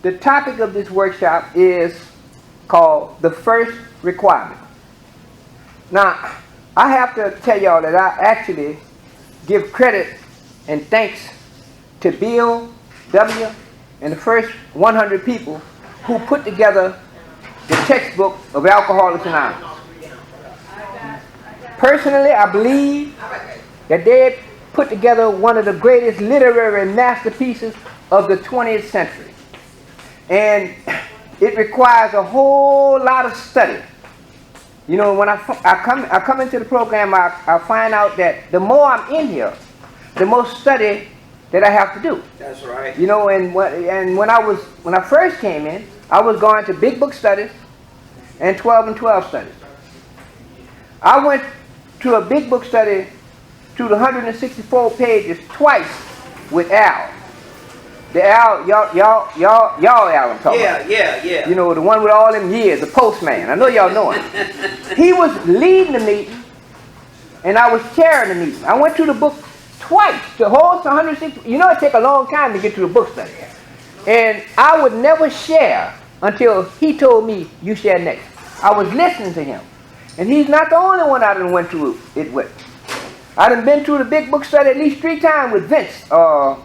the topic of this workshop is called the first requirement. Now, I have to tell y'all that I actually give credit and thanks to Bill W. and the first 100 people who put together the textbook of Alcoholics Anonymous. Personally, I believe that they put together one of the greatest literary masterpieces of the 20th century. And it requires a whole lot of study. You know, when I come into the program, I find out that the more I'm in here, the more study that I have to do. That's right. You know, and when I first came in, I was going to big book studies and 12 and 12 studies. I went to a big book study through the 164 pages twice with Al. The Al, y'all Al I'm talking about. Yeah. You know, the one with all them years, the postman. I know y'all know him. He was leading the meeting, and I was chairing the meeting. I went through the book twice, the whole 160. You know, it takes a long time to get through the book study. And I would never share until he told me, you share next. I was listening to him. And he's not the only one I done went through it with. I done been through the big book study at least 3 times with Vince. Y'all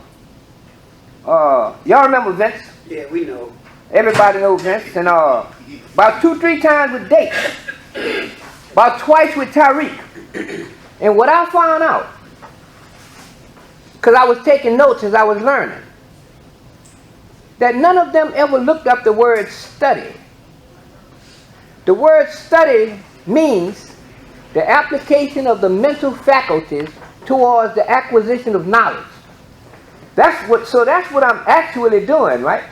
remember Vince? Yeah, we know. Everybody knows Vince. And about 2-3 times with Dave. About twice with Tariq. And what I found out, because I was taking notes as I was learning, that none of them ever looked up the word study. The word study means the application of the mental faculties towards the acquisition of knowledge. So that's what I'm actually doing, right?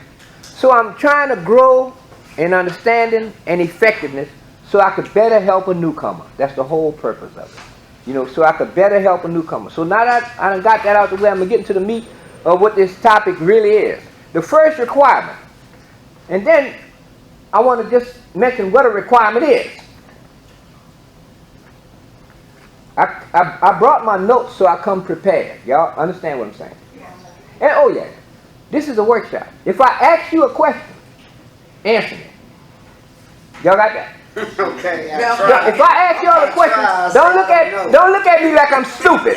So I'm trying to grow in understanding and effectiveness so I could better help a newcomer. That's the whole purpose of it. You know, so I could better help a newcomer. So now that I done got that out the way, I'm going to get into the meat of what this topic really is. The first requirement. And then I want to just mention what a requirement is. I brought my notes so I come prepared. Y'all understand what I'm saying? And oh yeah, this is a workshop. If I ask you a question, answer me. Y'all got that? Okay. If I ask y'all a question, don't look at me like I'm stupid.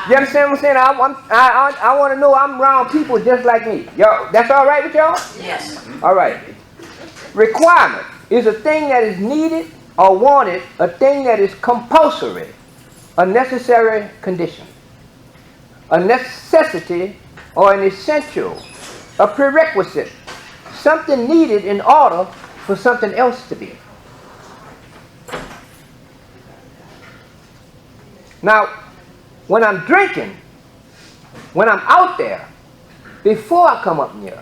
You understand what I'm saying? I want to know I'm around people just like me. Y'all, that's all right with y'all? Yes. All right. Requirement is a thing that is needed or wanted, a thing that is compulsory, a necessary condition, a necessity or an essential, a prerequisite, something needed in order for something else to be. Now, when I'm drinking, when I'm out there, before I come up here,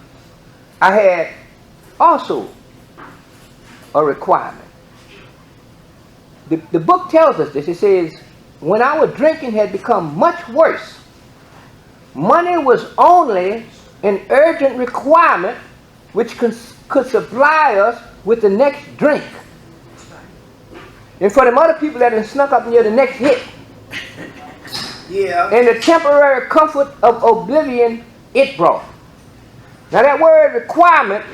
I had also a requirement. The book tells us this. It says, when our drinking had become much worse, money was only an urgent requirement which could supply us with the next drink. And for them other people that had snuck up near the next hit, yeah, and the temporary comfort of oblivion it brought. Now that word requirement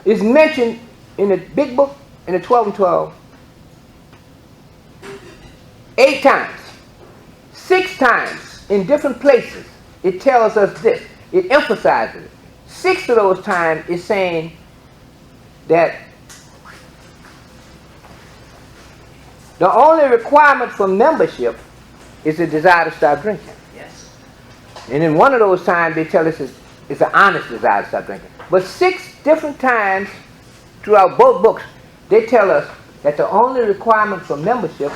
is mentioned in the big book, in the 12 and 12, 8 times. 6 times in different places it tells us this. It emphasizes it. 6 of those times is saying that the only requirement for membership is a desire to stop drinking. Yes. And in one of those times they tell us it's an honest desire to stop drinking. But 6 different times throughout both books, they tell us that the only requirement for membership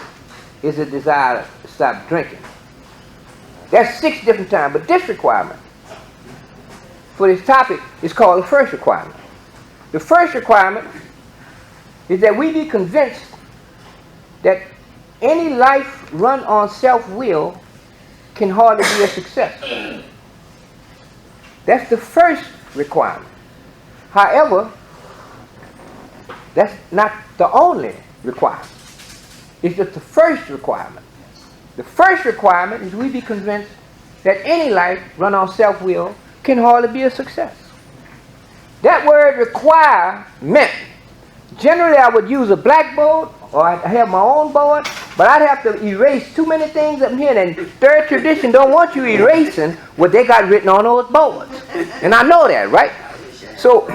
is a desire to stop drinking. That's 6 different times. But this requirement for this topic is called the first requirement. The first requirement is that we be convinced that any life run on self-will can hardly be a success. That's the first requirement. However, that's not the only requirement. It's just the first requirement. The first requirement is we be convinced that any life run on self-will can hardly be a success. word require meant, generally I would use a blackboard or I'd have my own board, but I'd have to erase too many things up here, and third tradition don't want you erasing what they got written on those boards. And I know that, right? So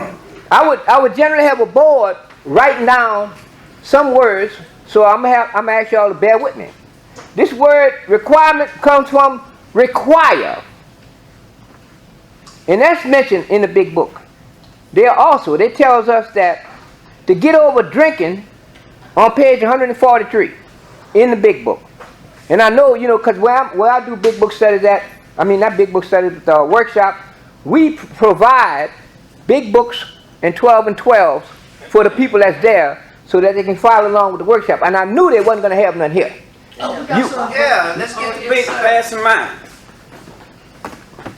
I would generally have a board writing down some words, so I'm gonna ask y'all to bear with me. This word requirement comes from require. And that's mentioned in the big book. It tells us that to get over drinking on page 143 in the big book. And I know, because where I do big book studies not big book studies, but workshop, we provide big books and 12 and 12s for the people that's there so that they can follow along with the workshop. And I knew they wasn't going to have none here. Yeah, let's get the big pass in mine.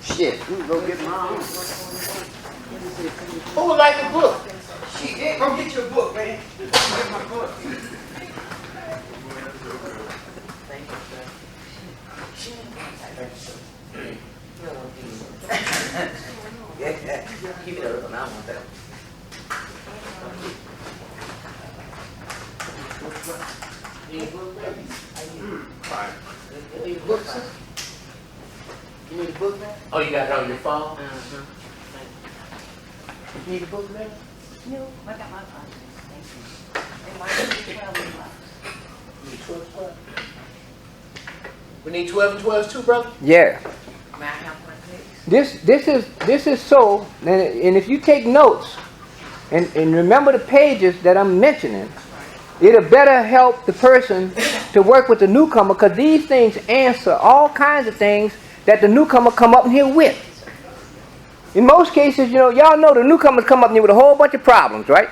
Shit, we can go get mine. Who would like a book? Shit, go get your book, man. Get my book. Keep it up, I want that. You need a book, baby? You need a book, sir? You need a book, man? Oh, you got it on your phone? You need a book, man? No, I got my phone. Thank you. And mine is 12 and 12. You need 12 and 12? We need 12 and 12s too, brother? Yeah. May I have one, please? This is so, and if you take notes and remember the pages that I'm mentioning, it'll better help the person to work with the newcomer, because these things answer all kinds of things that the newcomer come up in here with. In most cases, y'all know the newcomers come up in here with a whole bunch of problems, right?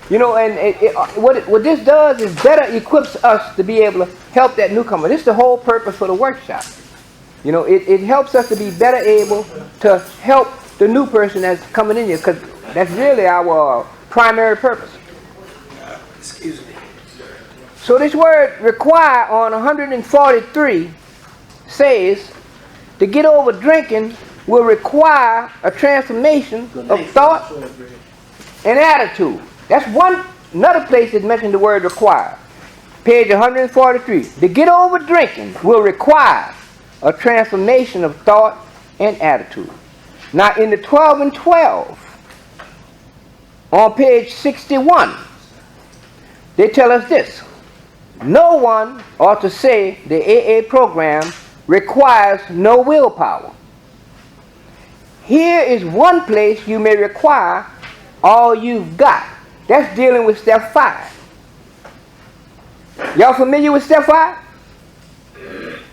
What this does is better equips us to be able to help that newcomer. This is the whole purpose for the workshop. It helps us to be better able to help the new person that's coming in here, because that's really our primary purpose. Excuse me. So this word require on 143 says to get over drinking will require a transformation of thought and attitude. That's another place that mentioned the word require. Page 143. To get over drinking will require a transformation of thought and attitude. Now in the 12 and 12, on page 61, they tell us this. No one ought to say the AA program requires no willpower. Here is one place you may require all you've got. That's dealing with step 5. Y'all familiar with step 5?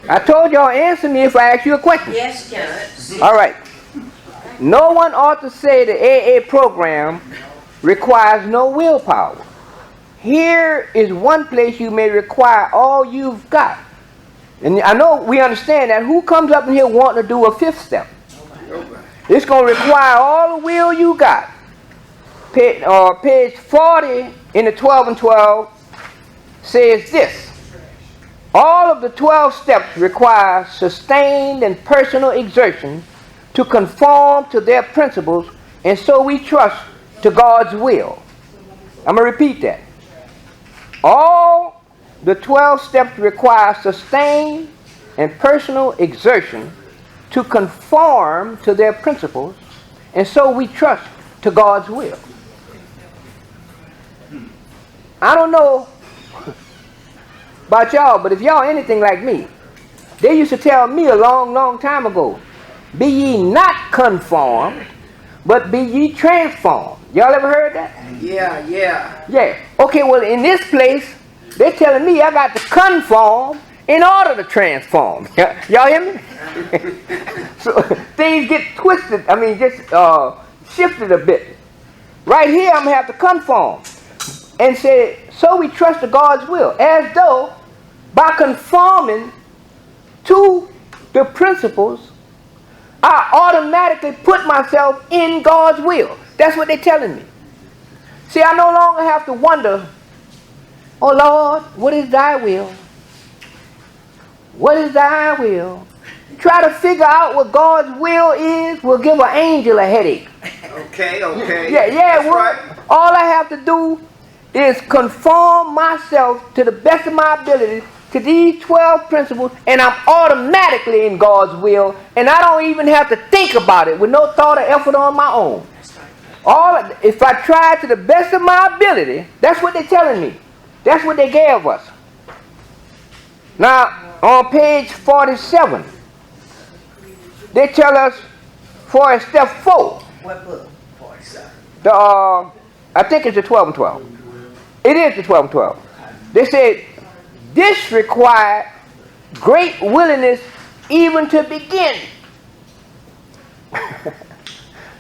I told y'all answer me if I ask you a question. Yes, Kenneth. All right. No one ought to say the AA program requires no willpower. Here is one place you may require all you've got. And I know we understand that. Who comes up in here wanting to do a 5th step? It's going to require all the will you got. Page 40 in the 12 and 12 says this. All of the 12 steps require sustained and personal exertion to conform to their principles, and so we trust to God's will. I'm going to repeat that. All the 12 steps require sustained and personal exertion to conform to their principles, and so we trust to God's will. I don't know about y'all, but if y'all anything like me, they used to tell me a long, long time ago, be ye not conformed, but be ye transformed. Y'all ever heard that? Yeah. Yeah. Okay, well in this place, they're telling me I got to conform in order to transform. Y'all hear me? So things get twisted, just shifted a bit. Right here, I'm going to have to conform and say, so we trust to God's will, as though by conforming to the principles, I automatically put myself in God's will. That's what they're telling me. See, I no longer have to wonder, oh Lord, what is thy will? What is thy will? Try to figure out what God's will is will give an angel a headache. Okay, okay. Yeah, That's well, right. all I have to do is conform myself to the best of my ability to these 12 principles, and I'm automatically in God's will, and I don't even have to think about it with no thought or effort on my own. If I try to the best of my ability, that's what they're telling me. That's what they gave us. Now, on page 47, they tell us for step 4. What book? 47. I think it's the 12 and 12. It is the 12 and 12. They said, this required great willingness even to begin.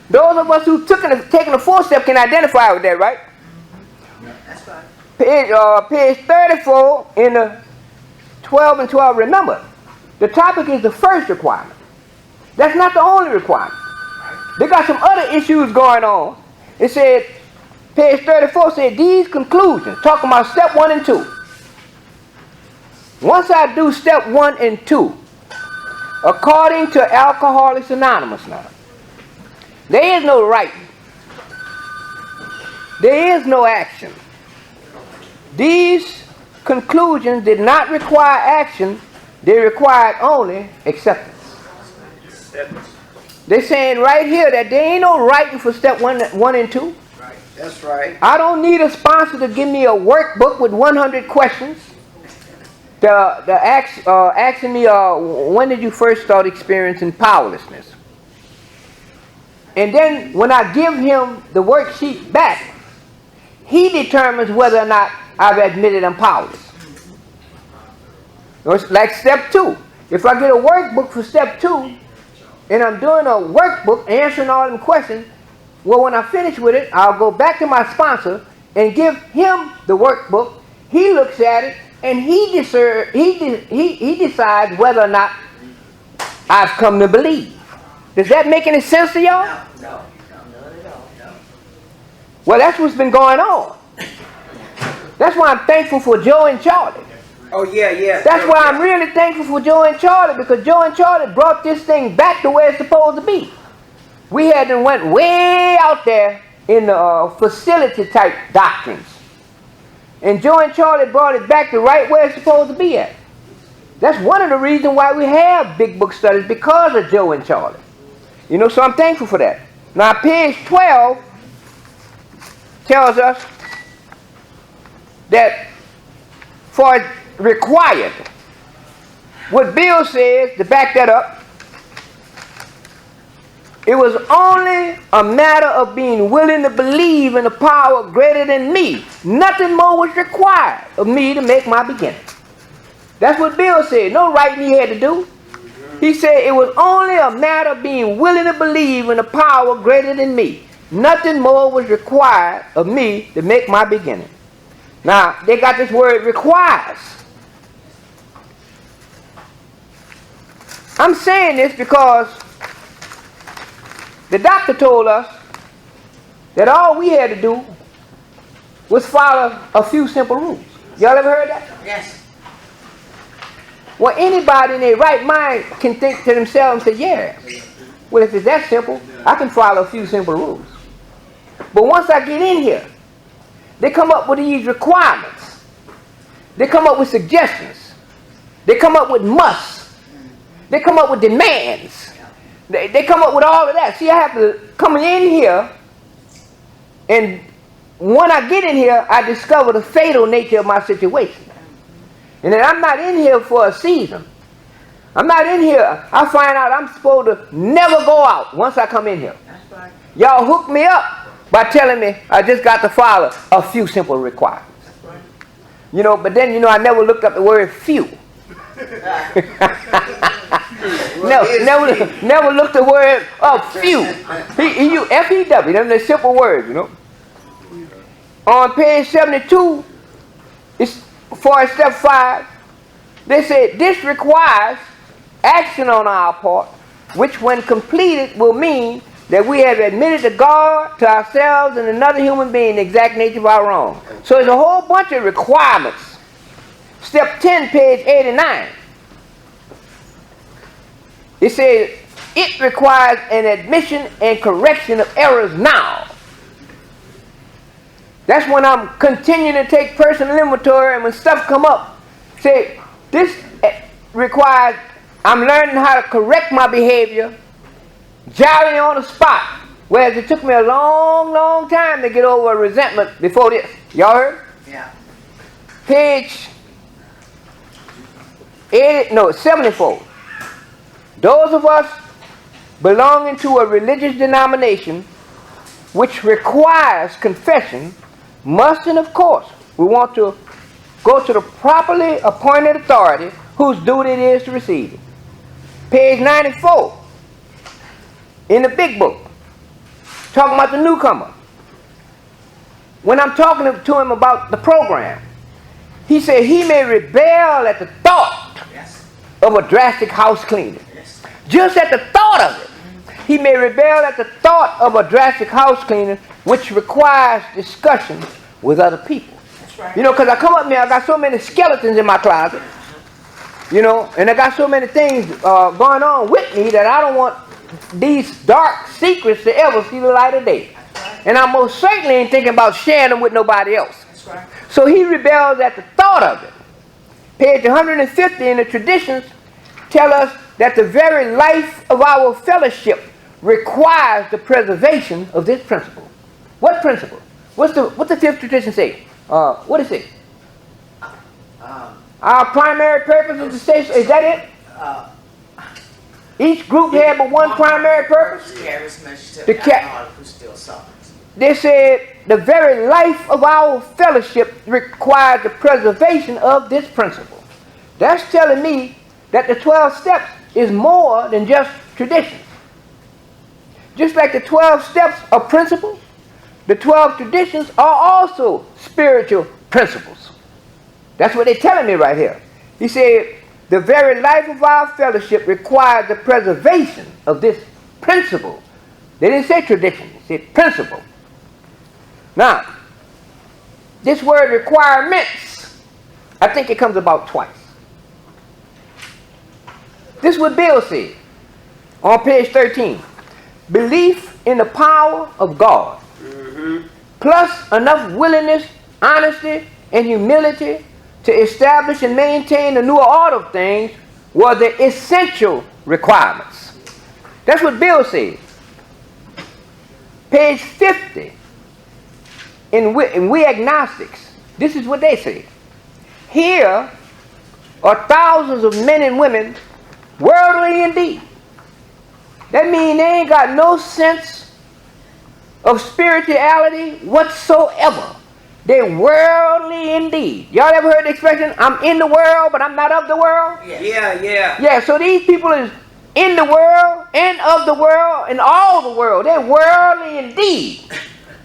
Those of us who taken the 4th step can identify with that, right? That's right. Page 34 in the 12 and 12. Remember, the topic is the first requirement. That's not the only requirement. They got some other issues going on. It said, page 34 said, these conclusions, talking about step 1 and 2. Once I do step 1 and 2, according to Alcoholics Anonymous now, there is no writing. There is no action. These conclusions did not require action. They required only acceptance. They're saying right here that there ain't no writing for step 1 and 2. Right. That's right. I don't need a sponsor to give me a workbook with 100 questions. Asking me, when did you first start experiencing powerlessness? And then when I give him the worksheet back, he determines whether or not I've admitted I'm powerless. Like step 2. If I get a workbook for step 2, and I'm doing a workbook answering all them questions, well, when I finish with it, I'll go back to my sponsor and give him the workbook. He looks at it, and he decides whether or not I've come to believe. Does that make any sense to y'all? No, none at all. No. Well, that's what's been going on. That's why I'm thankful for Joe and Charlie. Oh, yeah. That's why I'm really thankful for Joe and Charlie, because Joe and Charlie brought this thing back to where it's supposed to be. We had them went way out there in the facility type doctrines. And Joe and Charlie brought it back to right where it's supposed to be at. That's one of the reasons why we have big book studies, because of Joe and Charlie. You know, so I'm thankful for that. Now, page 12 tells us that for required, what Bill says, to back that up, it was only a matter of being willing to believe in a power greater than me. Nothing more was required of me to make my beginning. That's what Bill said. No writing he had to do. He said it was only a matter of being willing to believe in a power greater than me. Nothing more was required of me to make my beginning. Now, they got this word requires. I'm saying this because the doctor told us that all we had to do was follow a few simple rules. Y'all ever heard that? Yes. Well, anybody in their right mind can think to themselves and say, yeah, well, if it's that simple, I can follow a few simple rules. But once I get in here, they come up with these requirements. They come up with suggestions. They come up with musts. They come up with demands. They come up with all of that. See, I have to come in here, and when I get in here, I discover the fatal nature of my situation. And then I'm not in here for a season. I'm not in here. I find out I'm supposed to never go out once I come in here. That's right. Y'all hook me up by telling me I just got to follow a few simple requirements. That's right. You know, but then, you know, I never looked up the word few. Never looked the word up few. He used F-E-W, them the simple words, you know. On page 72, it's for step 5, they said this requires action on our part, which when completed will mean that we have admitted to God, to ourselves, and another human being the exact nature of our wrong. So there's a whole bunch of requirements. Step 10, page 89. It says, it requires an admission and correction of errors now. That's when I'm continuing to take personal inventory, and when stuff come up, say, this requires, I'm learning how to correct my behavior, jolly on the spot. Whereas it took me a long, long time to get over a resentment before this. Y'all heard? Yeah. Page 74. Those of us belonging to a religious denomination which requires confession must, and of course, we want to go to the properly appointed authority whose duty it is to receive it. Page 94 in the big book, talking about the newcomer. When I'm talking to him about the program, he said he may rebel at the thought of a drastic house cleaning. Just at the thought of it. He may rebel at the thought of a drastic house cleaning, which requires discussion with other people. That's right. You know, because I come up here, I got so many skeletons in my closet, you know, and I got so many things going on with me that I don't want these dark secrets to ever see the light of day. And I most certainly ain't thinking about sharing them with nobody else. That's right. So he rebels at the thought of it. Page 150 in the traditions tell us that the very life of our fellowship requires the preservation of this principle. What principle? What's the fifth tradition say? What is it? Our primary purpose is to stay. Is that it? Each group had but one primary purpose. They said the very life of our fellowship requires the preservation of this principle. That's telling me that the 12 steps is more than just traditions. Just like the 12 steps are principles, the 12 traditions are also spiritual principles. That's what they're telling me right here. He said, the very life of our fellowship requires the preservation of this principle. They didn't say tradition, they said principle. Now, this word requirements, I think it comes about twice. This is what Bill said on page 13. Belief in the power of God, plus enough willingness, honesty, and humility to establish and maintain the new order of things were the essential requirements. That's what Bill said. Page 50 in We Agnostics, this is what they say. Here are thousands of men and women, worldly indeed. That means they ain't got no sense of spirituality whatsoever. They're worldly indeed. Y'all ever heard the expression, I'm in the world, but I'm not of the world? Yeah. Yeah, so these people is in the world, and of the world, and all the world. They're worldly indeed.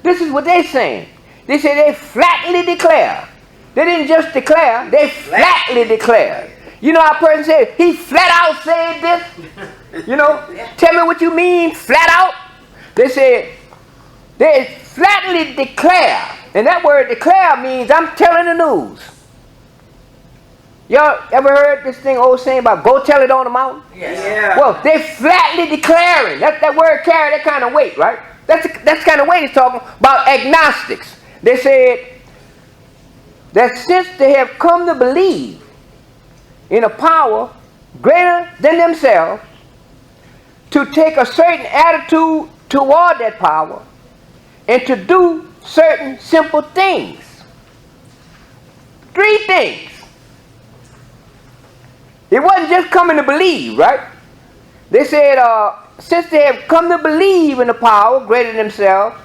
This is what they're saying. They say they flatly declare. They didn't just declare, they flatly declare. You know how a person said, he flat out said this? You know, tell me what you mean, flat out. They said, they flatly declare. And that word declare means I'm telling the news. Y'all ever heard this thing old saying about go tell it on the mountain? Yeah. Well, they flatly declaring. That word carry that kind of weight, right? That's the kind of weight he's talking about agnostics. They said that since they have come to believe in a power greater than themselves, to take a certain attitude toward that power, and to do certain simple things. 3 things. It wasn't just coming to believe, right? They said, since they have come to believe in the power greater than themselves,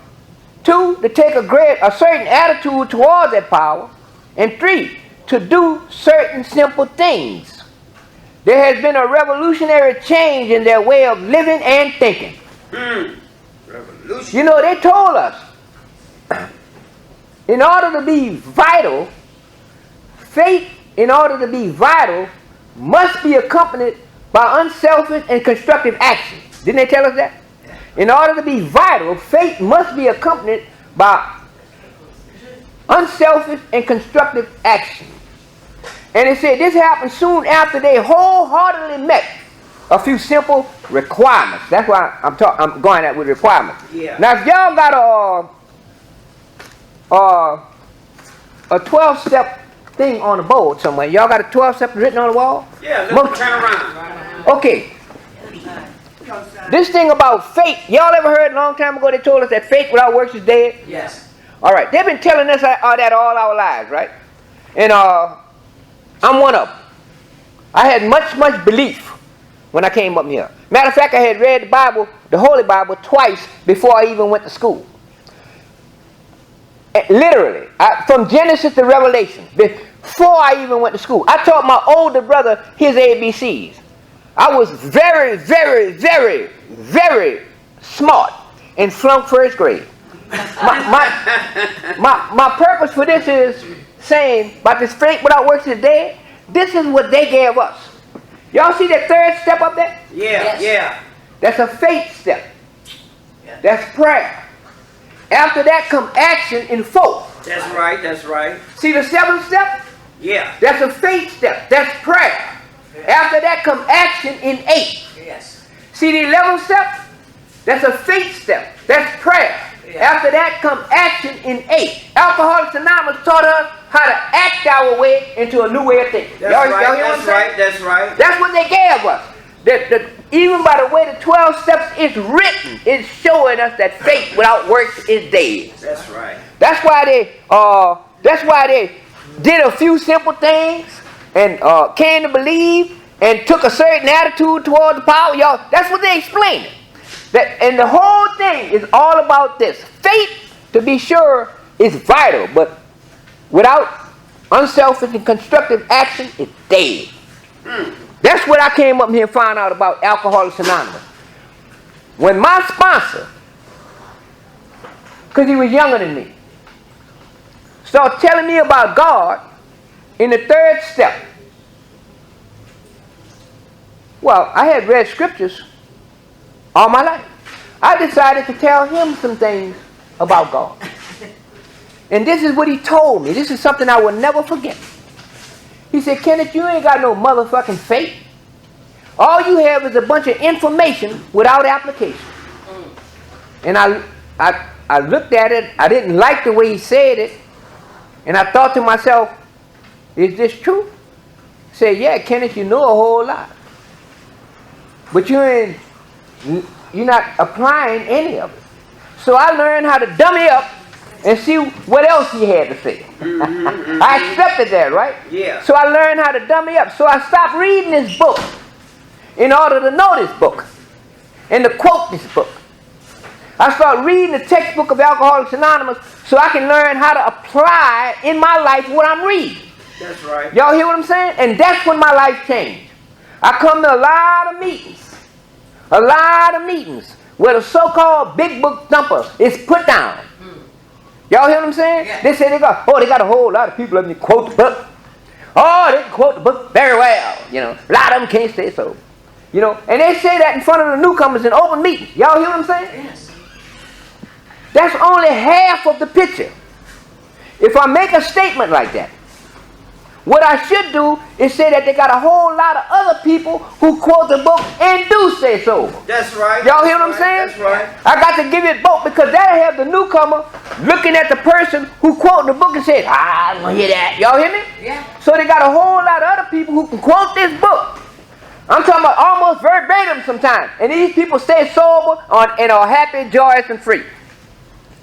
2, to take a certain attitude toward that power, and 3, to do certain simple things. There has been a revolutionary change in their way of living and thinking. Revolution. You know, they told us, in order to be vital, faith, in order to be vital, must be accompanied by unselfish and constructive action. Didn't they tell us that? In order to be vital, faith must be accompanied by unselfish and constructive action. And it said this happened soon after they wholeheartedly met a few simple requirements. That's why I'm going at with requirements. Yeah. Now, if y'all got a 12-step thing on the board somewhere, y'all got a 12-step written on the wall? Yeah, let's turn around. Okay. This thing about faith, y'all ever heard a long time ago they told us that faith without works is dead? Yes. All right, they've been telling us that all our lives, right? And I'm one of them. I had much belief when I came up here. Matter of fact, I had read the Bible, the Holy Bible, twice before I even went to school. Literally, from Genesis to Revelation, before I even went to school. I taught my older brother his ABCs. I was very smart and flunked first grade. My purpose for this is saying about this faith without works is dead. This is what they gave us. Y'all see that third step up there? Yeah, yes. Yeah. That's a faith step. Yeah. That's prayer. After that come action in 4. That's right, that's right. See the 7th step? Yeah. That's a faith step. That's prayer. After that come action in 8. Yes. See the 11th step? That's a faith step. That's prayer. Yeah. After that come action in 8. Alcoholics Anonymous taught us how to act our way into a new way of thinking. That's y'all right, hear what I'm saying? that's right. That's what they gave us. Even by the way the 12 steps is written, it's showing us that faith without works is dead. That's right. That's why they did a few simple things and came to believe and took a certain attitude toward the power. Y'all, that's what they explained. And the whole thing is all about this. Faith, to be sure, is vital, but without unselfish and constructive action, it's dead. That's what I came up here and found out about Alcoholics Anonymous. When my sponsor, because he was younger than me, started telling me about God in the 3rd step. Well, I had read scriptures all my life. I decided to tell him some things about God. And this is what he told me. This is something I will never forget. He said, Kenneth, you ain't got no motherfucking faith. All you have is a bunch of information without application. And I looked at it. I didn't like the way he said it. And I thought to myself, is this true? He said, yeah, Kenneth, you know a whole lot. But you're not applying any of it. So I learned how to dummy up and see what else he had to say. I accepted that, right? Yeah. So I learned how to dummy up. So I stopped reading this book in order to know this book and to quote this book. I started reading the textbook of Alcoholics Anonymous so I can learn how to apply in my life what I'm reading. That's right. Y'all hear what I'm saying? And that's when my life changed. I come to a lot of meetings where the so-called big book thumper is put down. Y'all hear what I'm saying? Yeah. They say they got a whole lot of people that can quote the book. Oh, they can quote the book very well. You know, a lot of them can't say so. You know, and they say that in front of the newcomers in open meetings. Y'all hear what I'm saying? Yes. That's only half of the picture. If I make a statement like that, what I should do is say that they got a whole lot of other people who quote the book and do say so. That's right. Y'all hear what I'm saying? That's right. I got to give it both because that'll have the newcomer looking at the person who quoted the book and said, I don't want to hear that. Y'all hear me? Yeah. So they got a whole lot of other people who can quote this book. I'm talking about almost verbatim sometimes. And these people stay sober and are happy, joyous, and free.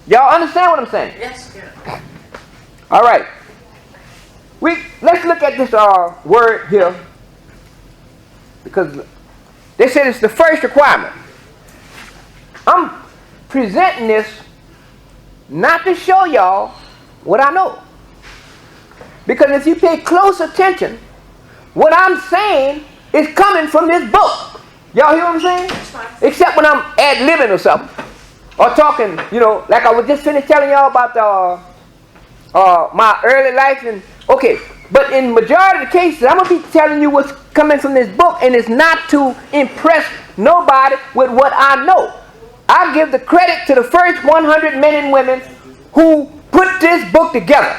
Y'all understand what I'm saying? Yes. Yeah. All right. Let's look at this word here, because they said it's the first requirement. I'm presenting this not to show y'all what I know, because if you pay close attention, what I'm saying is coming from this book. Y'all hear what I'm saying? Except when I'm ad-libbing or something, or talking, you know, like I was just finished telling y'all about my early life and. Okay, but in majority of the cases, I'm going to be telling you what's coming from this book, and it's not to impress nobody with what I know. I give the credit to the first 100 men and women who put this book together.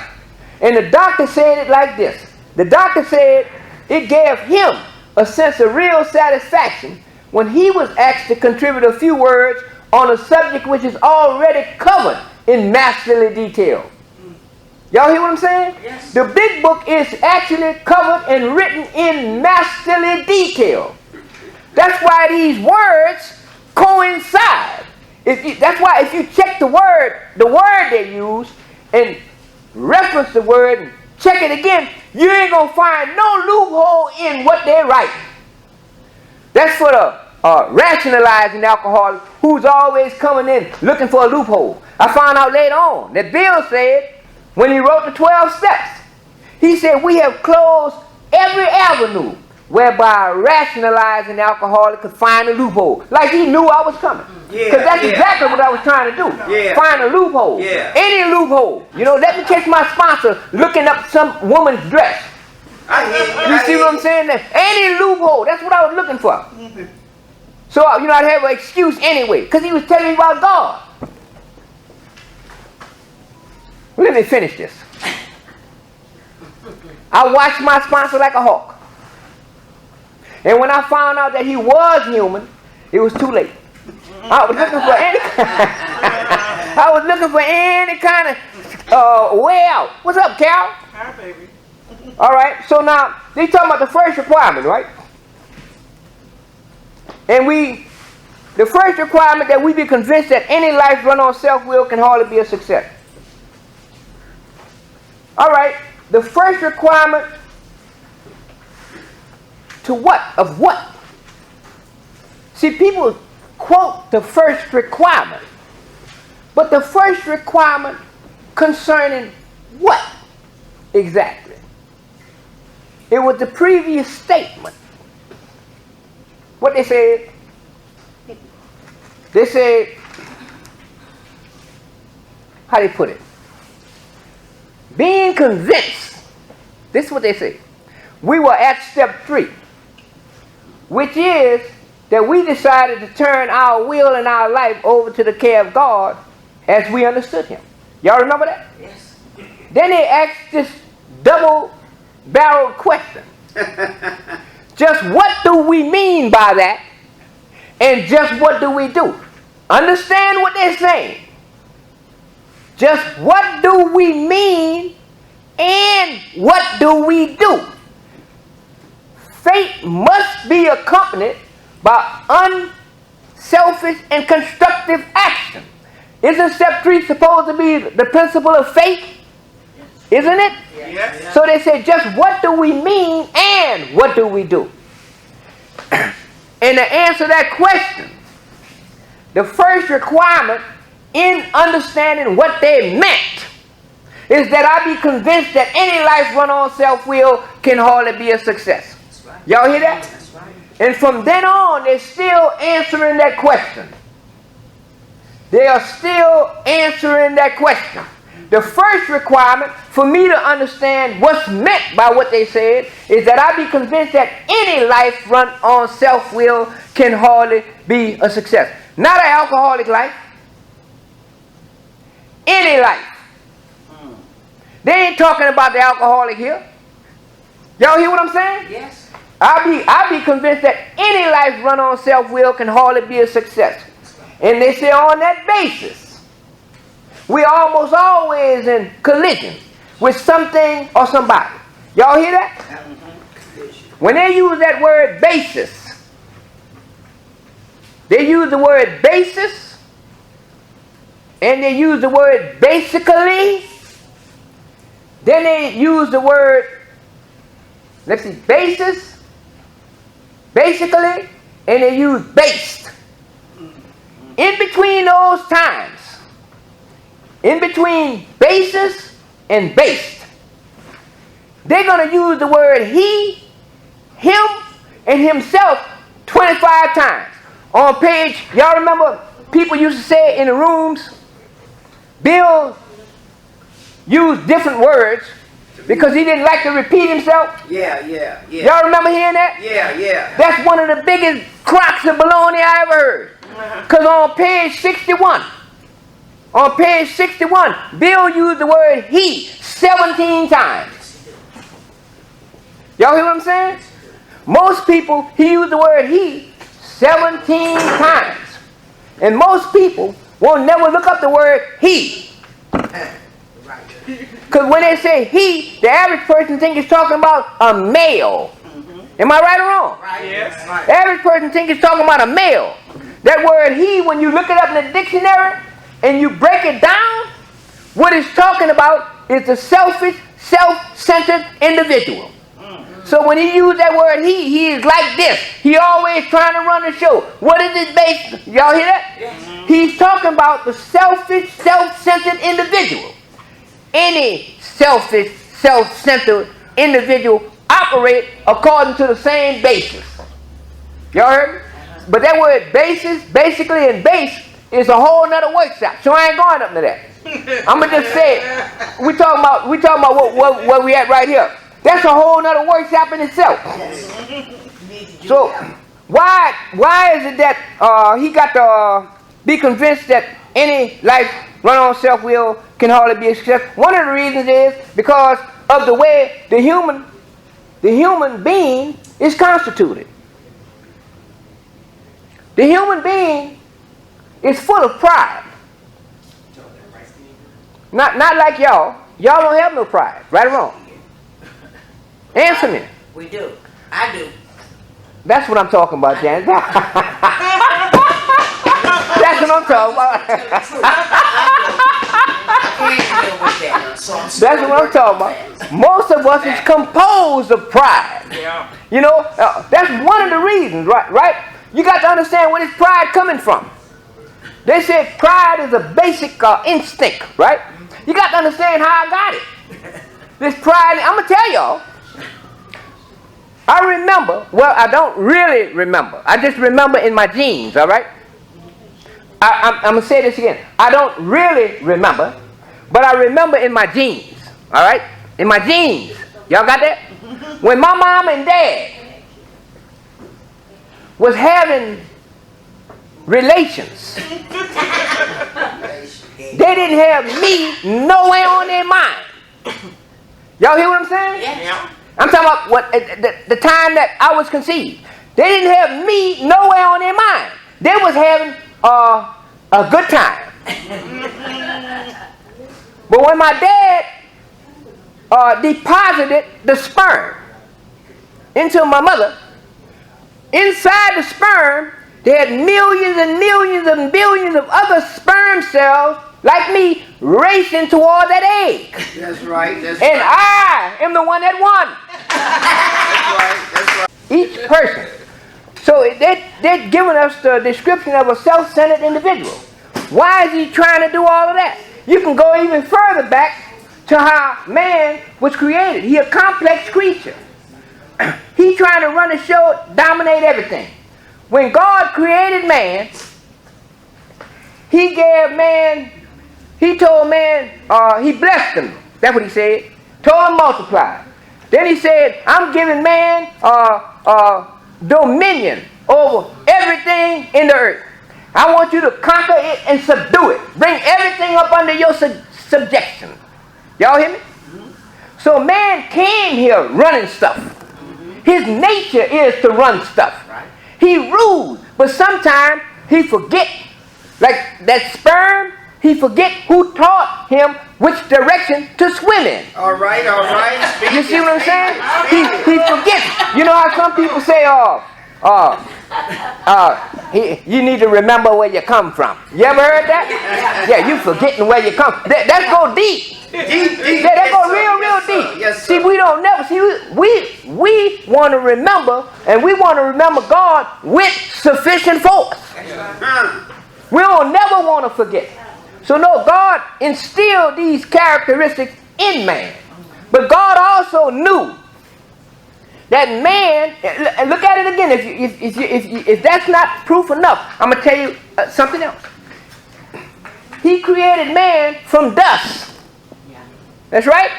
And the doctor said it like this. The doctor said it gave him a sense of real satisfaction when he was asked to contribute a few words on a subject which is already covered in masterly detail. Y'all hear what I'm saying? Yes. The big book is actually covered and written in masterly detail. That's why these words coincide. That's why if you check the word they use, and reference the word and check it again, you ain't going to find no loophole in what they write. That's for the rationalizing alcoholic who's always coming in looking for a loophole. I found out later on that Bill said, when he wrote the 12 steps, he said, we have closed every avenue whereby a rationalizing alcoholic could find a loophole. Like he knew I was coming. Because that's exactly what I was trying to do. Find a loophole. Any loophole. You know, let me catch my sponsor looking up some woman's dress. You see what I'm saying? Any loophole. That's what I was looking for. So, you know, I'd have an excuse anyway. Because he was telling me about God. Let me finish this. I watched my sponsor like a hawk. And when I found out that he was human, it was too late. I was looking for any kind of way out. What's up, Cal? Hi, baby. All right. So now they talking about the first requirement, right? And the first requirement that we be convinced that any life run on self-will can hardly be a success. All right. The first requirement to what? Of what? See, people quote the first requirement, but the first requirement concerning what exactly? It was the previous statement. What they said? They said, how do they put it? Being convinced. This is what they say. We were at step 3, which is that we decided to turn our will and our life over to the care of God as we understood Him. Y'all remember that? Yes. Then they asked this double-barreled question. Just what do we mean by that? And just what do we do? Understand what they're saying. Just what do we mean and what do we do? Faith must be accompanied by unselfish and constructive action. Isn't step 3 supposed to be the principle of faith? Isn't it? Yes. So they said, just what do we mean and what do we do? And to answer that question, the first requirement in understanding what they meant is that I be convinced that any life run on self-will can hardly be a success. Y'all hear that? And from then on, they're still answering that question. They are still answering that question. The first requirement for me to understand what's meant by what they said is that I be convinced that any life run on self-will can hardly be a success. Not an alcoholic life. Any life. They ain't talking about the alcoholic here. Y'all hear what I'm saying? Yes. I be convinced that any life run on self-will can hardly be a success. And they say on that basis, we're almost always in collision with something or somebody. Y'all hear that? When they use that word basis, they use the word basis and they use the word basically. Then they use the word, let's see, basis, basically, and they use based. In between those times, in between basis and based, they're going to use the word he, him, and himself 25 times. On page, y'all remember people used to say in the rooms, Bill used different words because he didn't like to repeat himself. Yeah. Y'all remember hearing that? Yeah. That's one of the biggest crocks of baloney I ever heard. Because on page 61, Bill used the word he 17 times. Y'all hear what I'm saying? Most people, he used the word he 17 times. And most people won't never look up the word he. Because when they say he, the average person thinks it's talking about a male. Am I right or wrong? Right. Yes. The average person thinks it's talking about a male. That word he, when you look it up in the dictionary and you break it down, what it's talking about is the selfish, self-centered individual. So when he used that word he is like this. He always trying to run the show. What is it based? Y'all hear that? Yes. He's talking about the selfish, self-centered individual. Any selfish, self-centered individual operate according to the same basis. Y'all heard me? But that word basis, basically, and base is a whole nother workshop. So I ain't going up to that. I'm gonna just say it. We talking about where we at right here. That's a whole nother workshop in itself. So why is it that he got to be convinced that any life run on self-will can hardly be a success? One of the reasons is because of the way the human being is constituted. The human being is full of pride. Not like y'all. Y'all don't have no pride, right or wrong? Answer me. We do. I do. That's what I'm talking about, Jan. That's what I'm talking about. That's what I'm talking about. Most of us is composed of pride. Yeah. You know, that's one of the reasons, right? You got to understand where this pride coming from. They said pride is a basic instinct, right? You got to understand how I got it. This pride, I'm going to tell y'all. I remember, well, I don't really remember. I just remember in my genes, all right? I'm going to say this again. I don't really remember, but I remember in my genes, all right? In my genes. Y'all got that? When my mom and dad was having relations, they didn't have me nowhere on their mind. Y'all hear what I'm saying? Yeah. I'm talking about the time that I was conceived. They didn't have me nowhere on their mind. They was having a good time. But when my dad deposited the sperm into my mother, inside the sperm, they had millions and millions and billions of other sperm cells like me racing toward that egg. That's right. And I am the one that won. That's right. Each person. So they're giving us the description of a self-centered individual. Why is he trying to do all of that? You can go even further back to how man was created. He a complex creature. He's trying to run the show, dominate everything. When God created man, he told man, he blessed him. That's what he said. Told him multiply. Then he said, I'm giving man dominion over everything in the earth. I want you to conquer it and subdue it. Bring everything up under your subjection. Y'all hear me? So man came here running stuff. His nature is to run stuff. He rules, but sometimes he forget. Like that sperm, he forget who taught him which direction to swim in. All right. You see what I'm saying? He forgets. You know how some people say, you need to remember where you come from. You ever heard that? Yeah, you forgetting where you come. That go deep. Deep. Yeah, that go real deep. Yes, sir. See, we don't never see. We want to remember, and we want to remember God with sufficient force. We don't never want to forget. So no, God instilled these characteristics in man, but God also knew that man. Look at it again. If that's not proof enough, I'm gonna tell you something else. He created man from dust. That's right.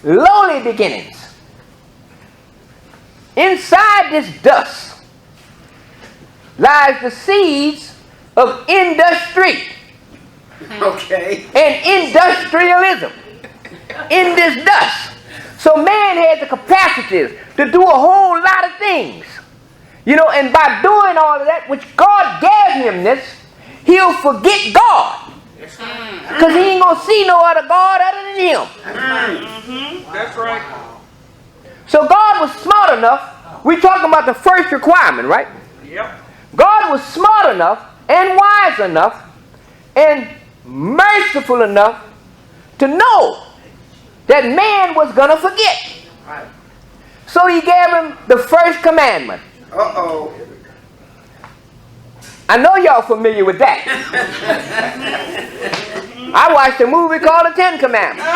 Lowly beginnings. Inside this dust lies the seeds of industry. Okay. And industrialism in this dust. So man had the capacities to do a whole lot of things. You know, and by doing all of that, which God gave him this, he'll forget God. Because he ain't going to see no other God other than him. That's right. So God was smart enough. We're talking about the first requirement, right? Yep. God was smart enough and wise enough and merciful enough to know that man was going to forget. Right. So he gave him the first commandment. Uh-oh. I know y'all familiar with that. I watched a movie called The Ten Commandments.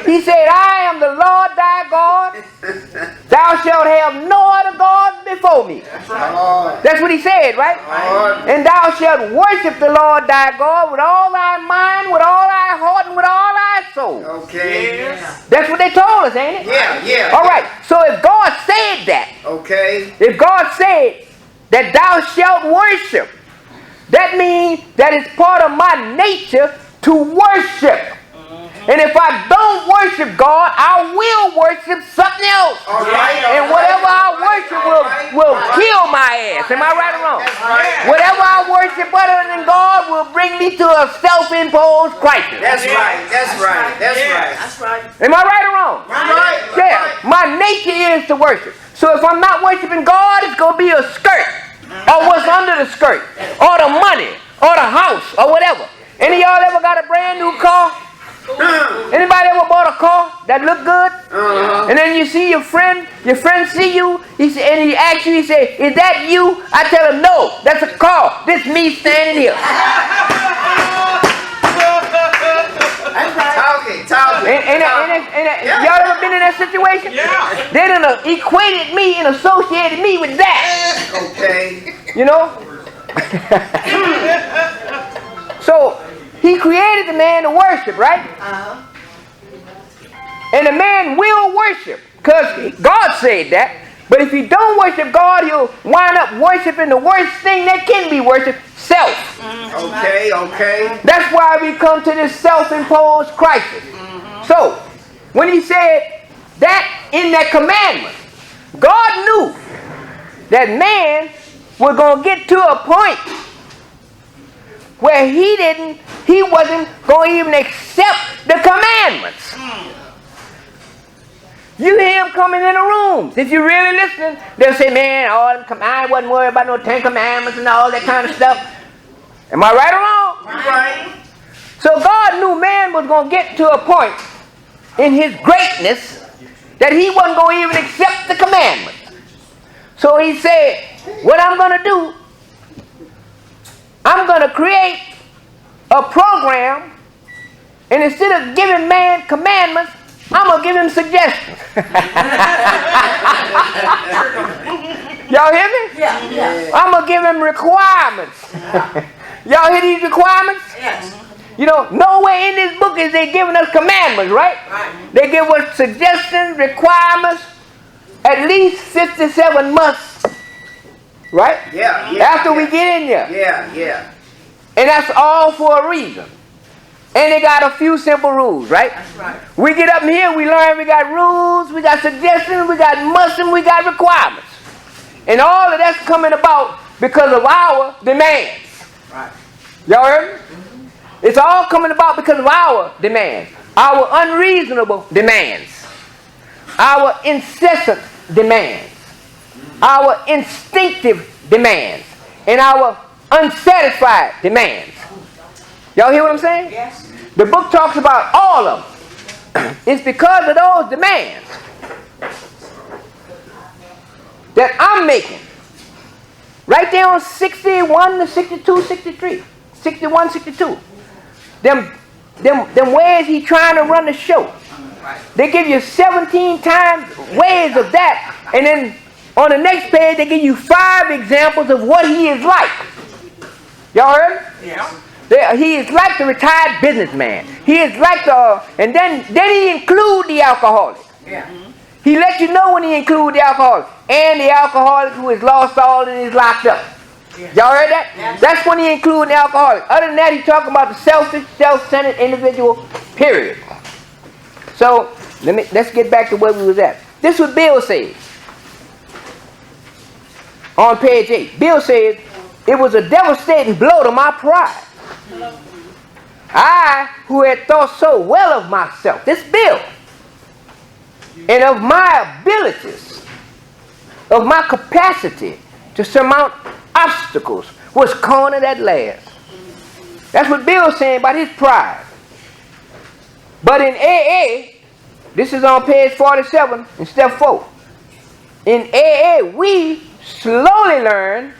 He said, I am the Lord thy God. Thou shalt have no other gods before me. That's what he said, right? And thou shalt worship the Lord thy God with all thy mind, with all thy heart, and with all thy soul. Okay. Yes. That's what they told us, ain't it? Yeah. All right. So if God said that, Okay. if God said that thou shalt worship, that means that it's part of my nature to worship. And if I don't worship God, I will worship something else. And whatever I worship will kill my ass. Am I right or wrong? Whatever I worship other than God will bring me to a self-imposed crisis. That's right. Am I right or wrong? Right. Yeah. My nature is to worship. So if I'm not worshiping God, it's going to be a skirt. Or what's under the skirt. Or the money. Or the house. Or whatever. Any of y'all ever got a brand new car? Anybody ever bought a car that looked good? And then you see your friend see you, and he asks you, he say, is that you? I tell him, no, that's a car. This me standing here. Talking. Y'all ever been in that situation? Yeah. They done equated me and associated me with that. Okay. You know? So, he created the man to worship, right? And the man will worship. Because God said that. But if you don't worship God, you'll wind up worshiping the worst thing that can be worshipped, self. Okay. That's why we come to this self-imposed crisis. So, when he said that in that commandment, God knew that man was going to get to a point where he wasn't going to even accept the commandments. You hear him coming in the rooms. If you're really listening, they'll say, man, I wasn't worried about no 10 commandments and all that kind of stuff. Am I right or wrong? Right. So God knew man was going to get to a point in his greatness that he wasn't going to even accept the commandments. So he said, what I'm going to do, I'm going to create a program, and instead of giving man commandments, I'm going to give him suggestions. Y'all hear me? Yeah. I'm going to give him requirements. Y'all hear these requirements? Yes. You know, nowhere in this book is they giving us commandments, right? They give us suggestions, requirements, at least 57 musts. Right? Yeah. After we get in there. Yeah. And that's all for a reason. And they got a few simple rules, right? That's right. We get up in here, we learn we got rules, we got suggestions, we got musts, and we got requirements. And all of that's coming about because of our demands. Right. Y'all heard me? It's all coming about because of our demands. Our unreasonable demands. Our incessant demands. Our instinctive demands. And our unsatisfied demands. Y'all hear what I'm saying? Yes. The book talks about all of them. It's because of those demands that I'm making. Right there on 61 to 62, 63. 61, 62. Them ways he's trying to run the show. They give you 17 times ways of that. And then on the next page, they give you 5 examples of what he is like. Y'all heard? Yeah. He is like the retired businessman. He is like and then he include the alcoholic. Yeah. He let you know when he include the alcoholic. And the alcoholic who has lost all and is locked up. Y'all heard that? Yes. That's when he include the alcoholic. Other than that, he's talking about the selfish, self-centered individual, period. So, Let's get back to where we was at. This is what Bill said. On page 8. Bill said, it was a devastating blow to my pride. I, who had thought so well of myself, this Bill, and of my abilities, of my capacity to surmount obstacles, was cornered at last. That's what Bill's saying about his pride. But in AA, this is on page 47 in step 4. In AA, we slowly learn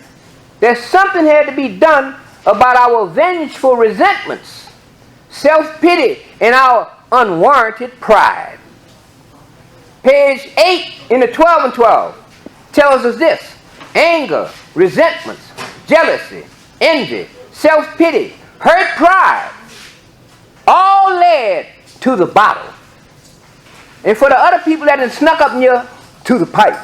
that something had to be done about our vengeful resentments, self-pity, and our unwarranted pride. Page 8 in the 12 and 12 tells us this. Anger, resentments, jealousy, envy, self-pity, hurt pride, all led to the bottle. And for the other people that had snuck up near, to the pipe.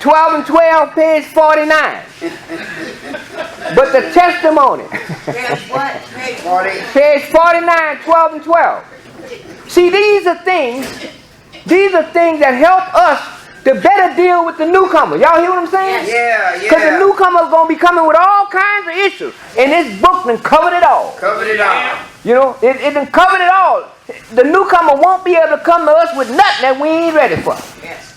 12 and 12, page 49. But the testimony. Page what? Page 40. Page 49, 12 and 12. See, these are things that help us to better deal with the newcomer. Y'all hear what I'm saying? Yeah. Because the newcomer's going to be coming with all kinds of issues. And this book done covered it all. Covered it all. You know, it done covered it all. The newcomer won't be able to come to us with nothing that we ain't ready for. Yes.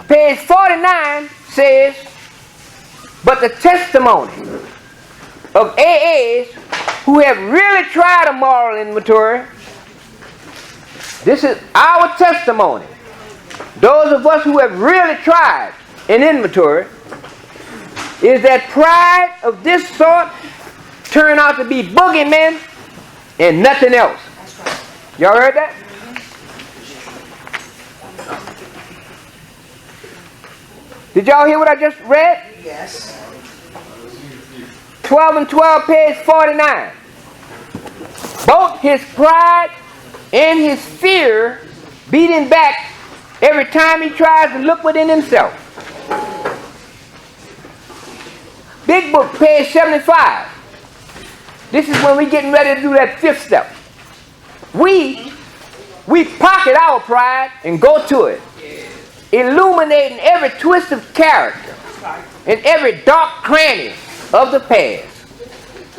Page 49 says, but the testimony of AAs who have really tried a moral inventory, this is our testimony. Those of us who have really tried an inventory, is that pride of this sort turn out to be boogeymen and nothing else. Y'all heard that? Did y'all hear what I just read? Yes. 12 and 12, page 49. Both his pride and his fear beat him back every time he tries to look within himself. Big book, page 75. This is when we're getting ready to do that fifth step. We pocket our pride and go to it, illuminating every twist of character and every dark cranny of the past.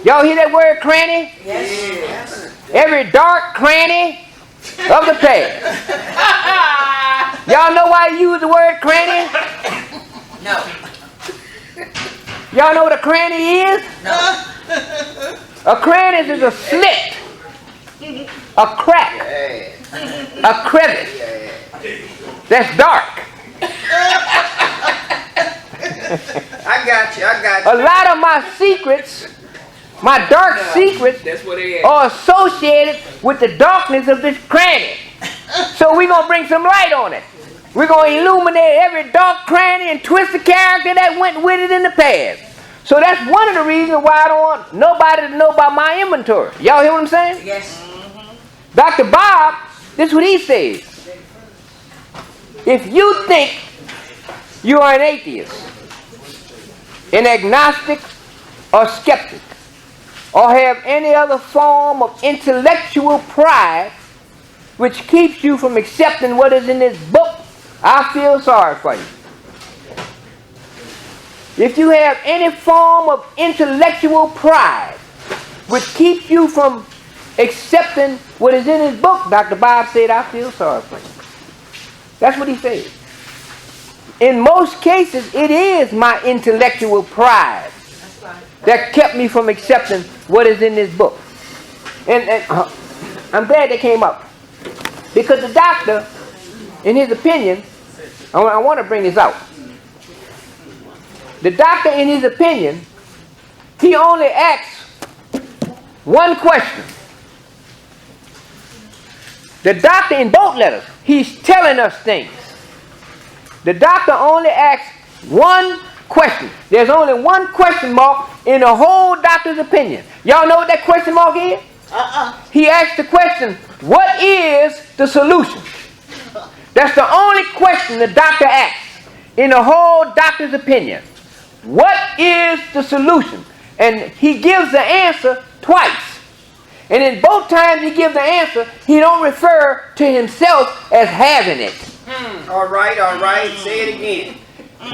Y'all hear that word, cranny? Yes. Every dark cranny of the past. Y'all know why I use the word cranny? No. Y'all know what a cranny is? No. A cranny is a slit, a crack, a crevice that's dark. I got you. A lot of my secrets, my dark secrets, are associated with the darkness of this cranny. So we're going to bring some light on it. We're going to illuminate every dark cranny and twist the character that went with it in the past. So that's one of the reasons why I don't want nobody to know about my inventory. Y'all hear what I'm saying? Yes. Dr. Bob, this is what he says. If you think you are an atheist, an agnostic, or skeptic, or have any other form of intellectual pride which keeps you from accepting what is in this book, I feel sorry for you. If you have any form of intellectual pride which keeps you from accepting what is in his book, Dr. Bob said, I feel sorry for you. That's what he said. In most cases, it is my intellectual pride that kept me from accepting what is in this book. And I'm glad they came up. Because the doctor, in his opinion, I want to bring this out. The doctor, in his opinion, he only asks one question. The doctor, in both letters, he's telling us things. The doctor only asks one question. There's only one question mark in the whole doctor's opinion. Y'all know what that question mark is? He asks the question, what is the solution? That's the only question the doctor asks in the whole doctor's opinion. What is the solution? And he gives the answer twice. And in both times he gives the answer, he don't refer to himself as having it. All right. Say it again.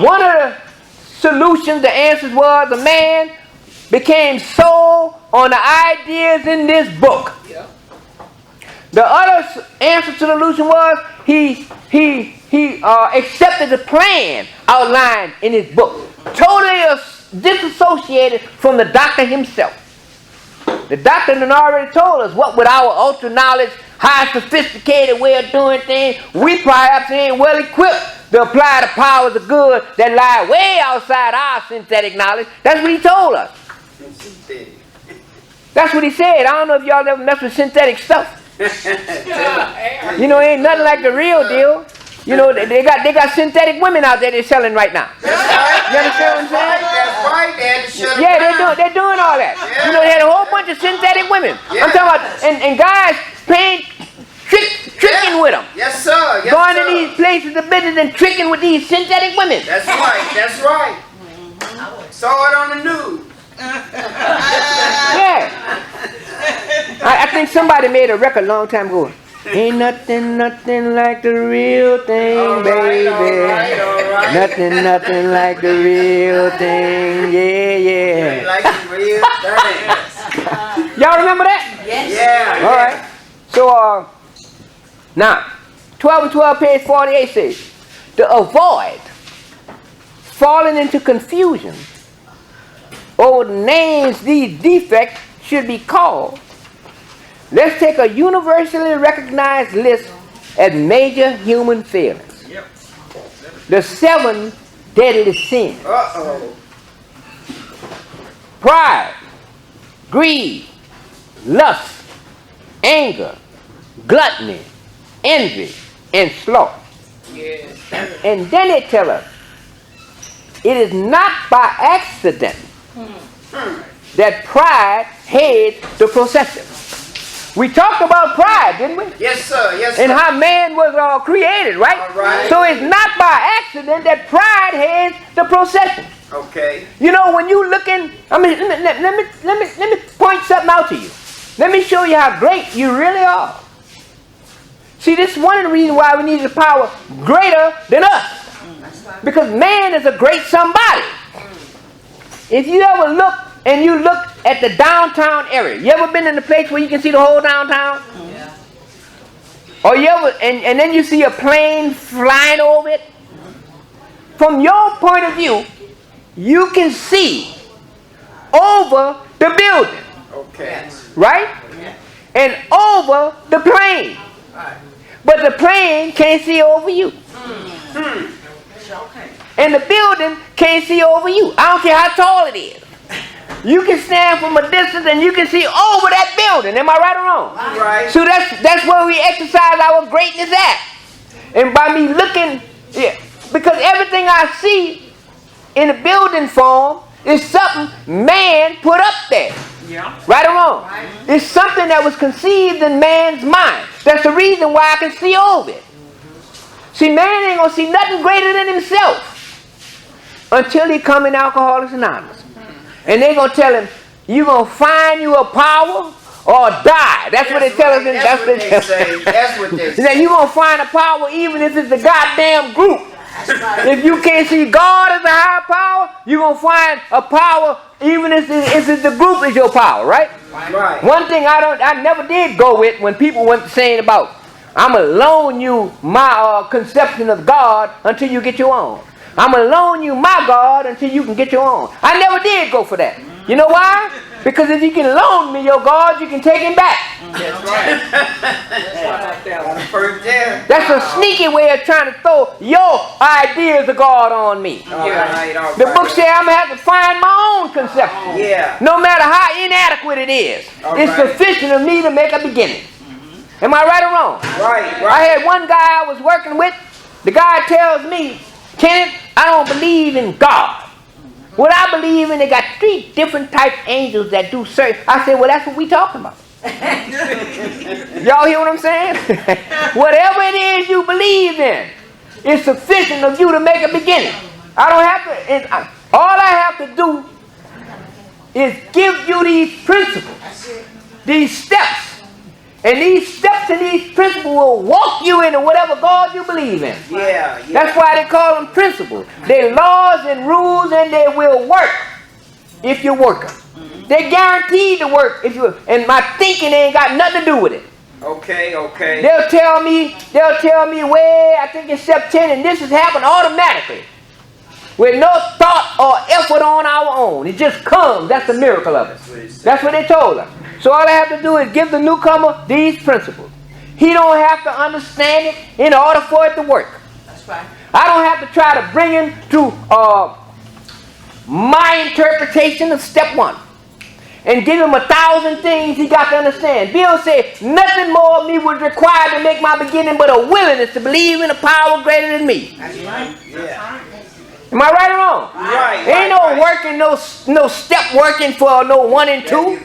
One of the solutions, the answers was a man became sold on the ideas in this book. Yeah. The other answer to the solution was he accepted the plan outlined in his book, totally disassociated from the doctor himself. The doctor had already told us what with our ultra knowledge, high sophisticated way of doing things, we perhaps ain't well equipped to apply the powers of good that lie way outside our synthetic knowledge. That's what he told us. That's what he said. I don't know if y'all ever mess with synthetic stuff. You know, ain't nothing like the real deal. You know, they got synthetic women out there they're selling right now. That's right. You understand what I'm saying? That's right. They had to shut it Yeah, down. they're doing all that. Yeah. You know, they had a whole bunch of synthetic women. Yeah. I'm talking about, and guys paying, tricking with them. Yes, sir. Yes, Going sir. to these places of business and tricking with these synthetic women. That's right. Saw it on the news. Yeah. I think somebody made a record a long time ago. Ain't nothing like the real thing, All baby. right. Nothing like the real thing. Yeah. Like the real thing. Y'all remember that? Yeah. All right. So, now, 12 and 12, page 48 says, to avoid falling into confusion over the names these defects should be called, let's take a universally recognized list as major human failings. Yep. The 7 deadly sins. Uh-oh. Pride, greed, lust, anger, gluttony, envy, and sloth. Yes. And then they tell us, it is not by accident that pride heads the procession. We talked about pride, didn't we? Yes, sir. Yes, sir. And how man was created, right? All right. So it's not by accident that pride heads the procession. Okay. You know, when you looking, I mean, let me point something out to you. Let me show you how great you really are. See, this is one of the reasons why we need a power greater than us. Because man is a great somebody. If you ever look and you look at the downtown area, you ever been in a place where you can see the whole downtown? Yeah. Or you ever, and then you see a plane flying over it? From your point of view, you can see over the building, Okay. right? And over the plane. But the plane can't see over you. And the building can't see over you. I don't care how tall it is. You can stand from a distance and you can see over that building. Am I right or wrong? Right. So that's where we exercise our greatness at. And by me looking, because everything I see in a building form is something man put up there. Yeah. Right or wrong? It's something that was conceived in man's mind. That's the reason why I can see over it. See, man ain't going to see nothing greater than himself until he come in Alcoholics Anonymous. And they going to tell him, you going to find you a power or die. That's what they tell us. That's what they say. That's what they say. You're going to find a power even if it's the goddamn group. If you can't see God as a higher power, you're going to find a power even if it's the group is your power, right? Right. One thing I never did go with when people went saying about, I'm going to loan you my conception of God until you get your own. I'm going to loan you my God until you can get your own. I never did go for that. You know why? Because if you can loan me your God, you can take him back. That's right. That's a sneaky way of trying to throw your ideas of God on me. All right. The book says I'm going to have to find my own conception. Yeah. No matter how inadequate it is, it's right. sufficient of me to make a beginning. Am I right or wrong? Right. I had one guy I was working with. The guy tells me, Kenneth, I don't believe in God. What I believe in, they got 3 different type angels that do certain. I said, well, that's what we talking about. Y'all hear what I'm saying? Whatever it is you believe in, it's sufficient of you to make a beginning. I don't have to, all I have to do is give you these principles. these steps. And these steps and these principles will walk you into whatever God you believe in. Yeah. That's why they call them principles. They're laws and rules, and they will work if you work them. They're guaranteed to work if you. And my thinking ain't got nothing to do with it. Okay. They'll tell me, well, I think it's step 10, and this has happened automatically, with no thought or effort on our own. It just comes. That's the miracle of it. That's what they told us. So all I have to do is give the newcomer these principles. He don't have to understand it in order for it to work. That's right. I don't have to try to bring him to my interpretation of step 1 and give him 1,000 things he got to understand. Bill said, nothing more of me was required to make my beginning but a willingness to believe in a power greater than me. That's right. Yeah. Am I right or wrong? Right. Ain't no working, no step working for no 1 and 2.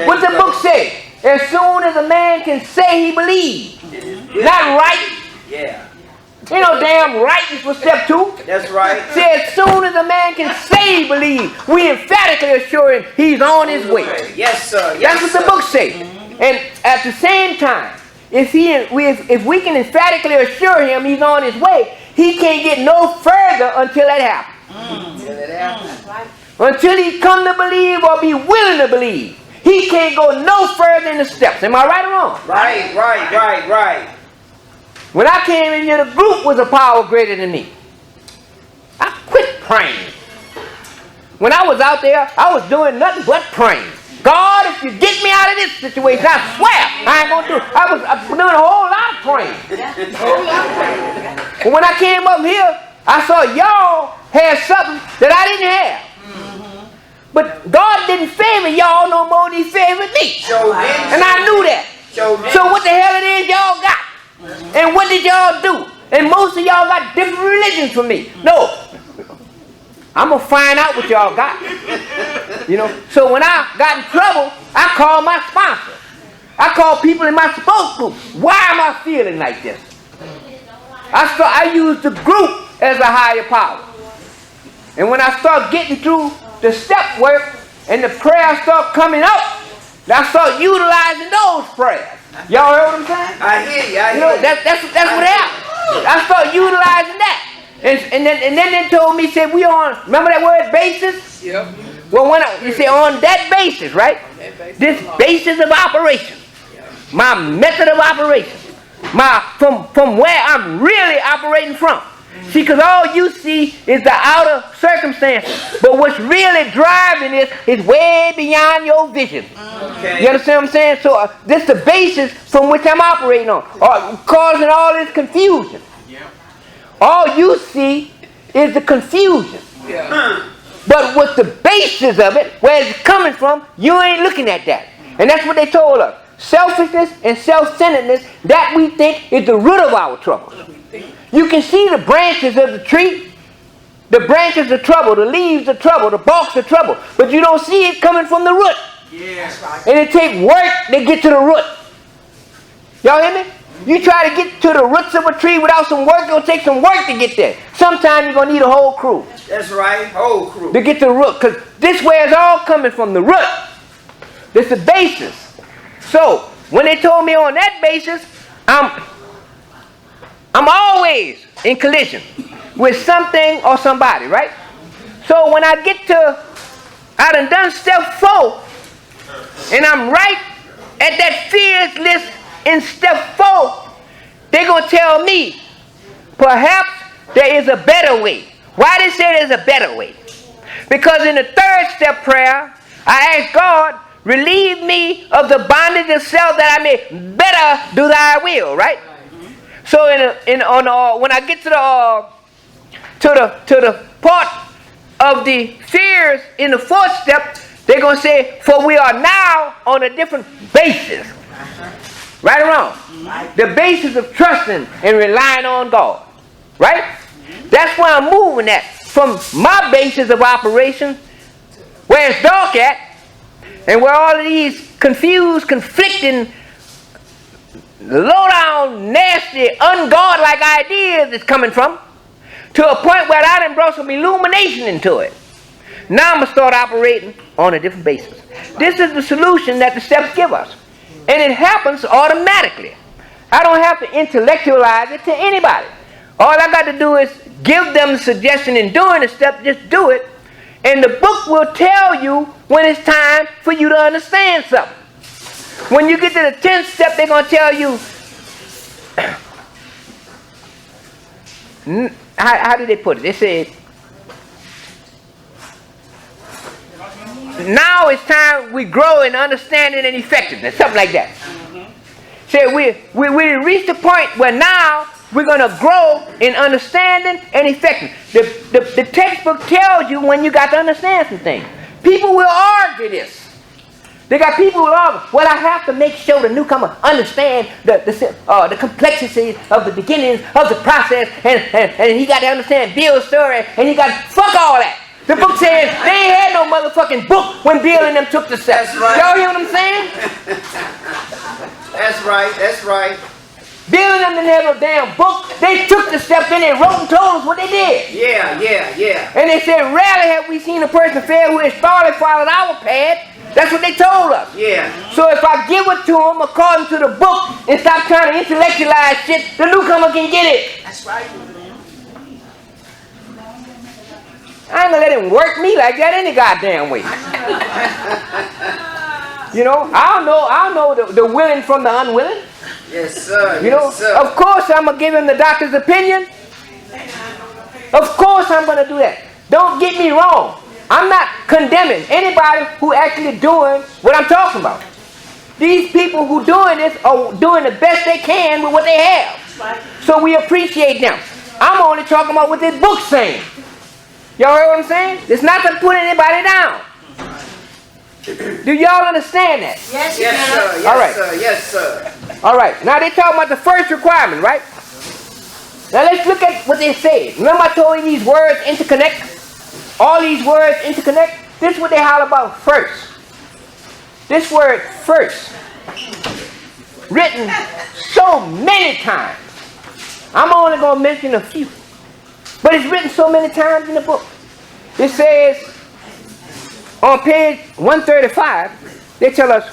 What the book say? As soon as a man can say he believes. Not right. Yeah. Ain't no damn rightness for step 2. That's right. Say as soon as a man can say he believes, we emphatically assure him he's on his way. Yes, sir. That's what the book say. And at the same time, if we can emphatically assure him he's on his way, he can't get no further until that happens. Until it happens. Until he come to believe or be willing to believe, he can't go no further in the steps. Am I right or wrong? Right. When I came in here, the group was a power greater than me. I quit praying. When I was out there, I was doing nothing but praying. God, if you get me out of this situation, I swear I ain't gonna do it. I was doing a whole lot of praying. But when I came up here, I saw y'all had something that I didn't have. But God didn't favor y'all no more than he favored me. And I knew that. So what the hell it is y'all got? And what did y'all do? And most of y'all got different religions from me. No. I'm going to find out what y'all got. You know? So when I got in trouble, I called my sponsor. I called people in my support group. Why am I feeling like this? I used the group as a higher power. And when I start getting through the step work and the prayers start coming up, I start utilizing those prayers. Y'all heard what I'm saying? I hear you. That's what happened. I start utilizing that. And then they told me, said, we on, remember that word basis? Yep. Well, you say on that basis, right? This basis of operation, my method of operation, from where I'm really operating from. See, because all you see is the outer circumstances. But what's really driving this is way beyond your vision. Okay. You understand what I'm saying? So this is the basis from which I'm operating on, causing all this confusion. All you see is the confusion. Yeah. But with the basis of it, where it's coming from, you ain't looking at that. And that's what they told us. Selfishness and self-centeredness, that we think is the root of our trouble. You can see the branches of the tree. The branches of trouble, the leaves of trouble, the barks of trouble. But you don't see it coming from the root. Yeah. And it takes work to get to the root. Y'all hear me? You try to get to the roots of a tree without some work, it'll take some work to get there. Sometimes you're going to need a whole crew. That's right, whole crew. To get to the root. Because this way is all coming from the root. This is the basis. So, when they told me on that basis, I'm always in collision with something or somebody, right? So when I get to, I done step 4, and I'm right at that fears list in step 4, they're going to tell me, perhaps there is a better way. Why they say there's a better way? Because in the 3rd step prayer, I ask God, relieve me of the bondage of self that I may better do thy will, right? So when I get to the part of the fears in the 4th step, they're going to say, for we are now on a different basis. Right or wrong? The basis of trusting and relying on God. Right? That's where I'm moving at. From my basis of operation, where it's dark at, and where all of these confused, conflicting, low-down, nasty, ungodlike ideas is coming from, to a point where I done brought some illumination into it. Now I'm going to start operating on a different basis. This is the solution that the steps give us. And it happens automatically. I don't have to intellectualize it to anybody. All I got to do is give them the suggestion in doing the step, just do it. And the book will tell you when it's time for you to understand something. When you get to the 10th step, they're going to tell you, how did they put it? They said, now it's time we grow in understanding and effectiveness, something like that. Say we reached the point where now we're going to grow in understanding and effectiveness. The textbook tells you when you got to understand some things. People will argue this. They got people who argue, well, I have to make sure the newcomer understand the complexities of the beginnings of the process, and he got to understand Bill's story, and he got to fuck all that. The book says they ain't had no motherfucking book when Bill and them took the steps. That's right. Y'all hear what I'm saying? That's right, that's right. Bill and them didn't have no damn book. They took the steps and they wrote and told us what they did. Yeah. And they said, rarely have we seen a person fail who has thoroughly followed our path. That's what they told us. Yeah. So if I give it to them according to the book and stop trying to intellectualize shit, the newcomer can get it. That's right. I ain't gonna let him work me like that any goddamn way. You know, I'll know the willing from the unwilling. Yes, sir. You know, yes, sir. of course I'm gonna give him the doctor's opinion. Of course I'm gonna do that. Don't get me wrong. I'm not condemning anybody who actually doing what I'm talking about. These people who doing this are doing the best they can with what they have. So we appreciate them. I'm only talking about what this book's saying. Y'all heard what I'm saying? It's not to put anybody down. Do y'all understand that? Yes, Yes, sir. Yes, All right. sir. Yes, sir. All right. Now they talking about the first requirement, right? Now let's look at what they said. Remember I told you these words interconnect? All these words interconnect? This is what they holler about first. This word first. Written so many times. I'm only going to mention a few. But it's written so many times in the book. It says on page 135, they tell us,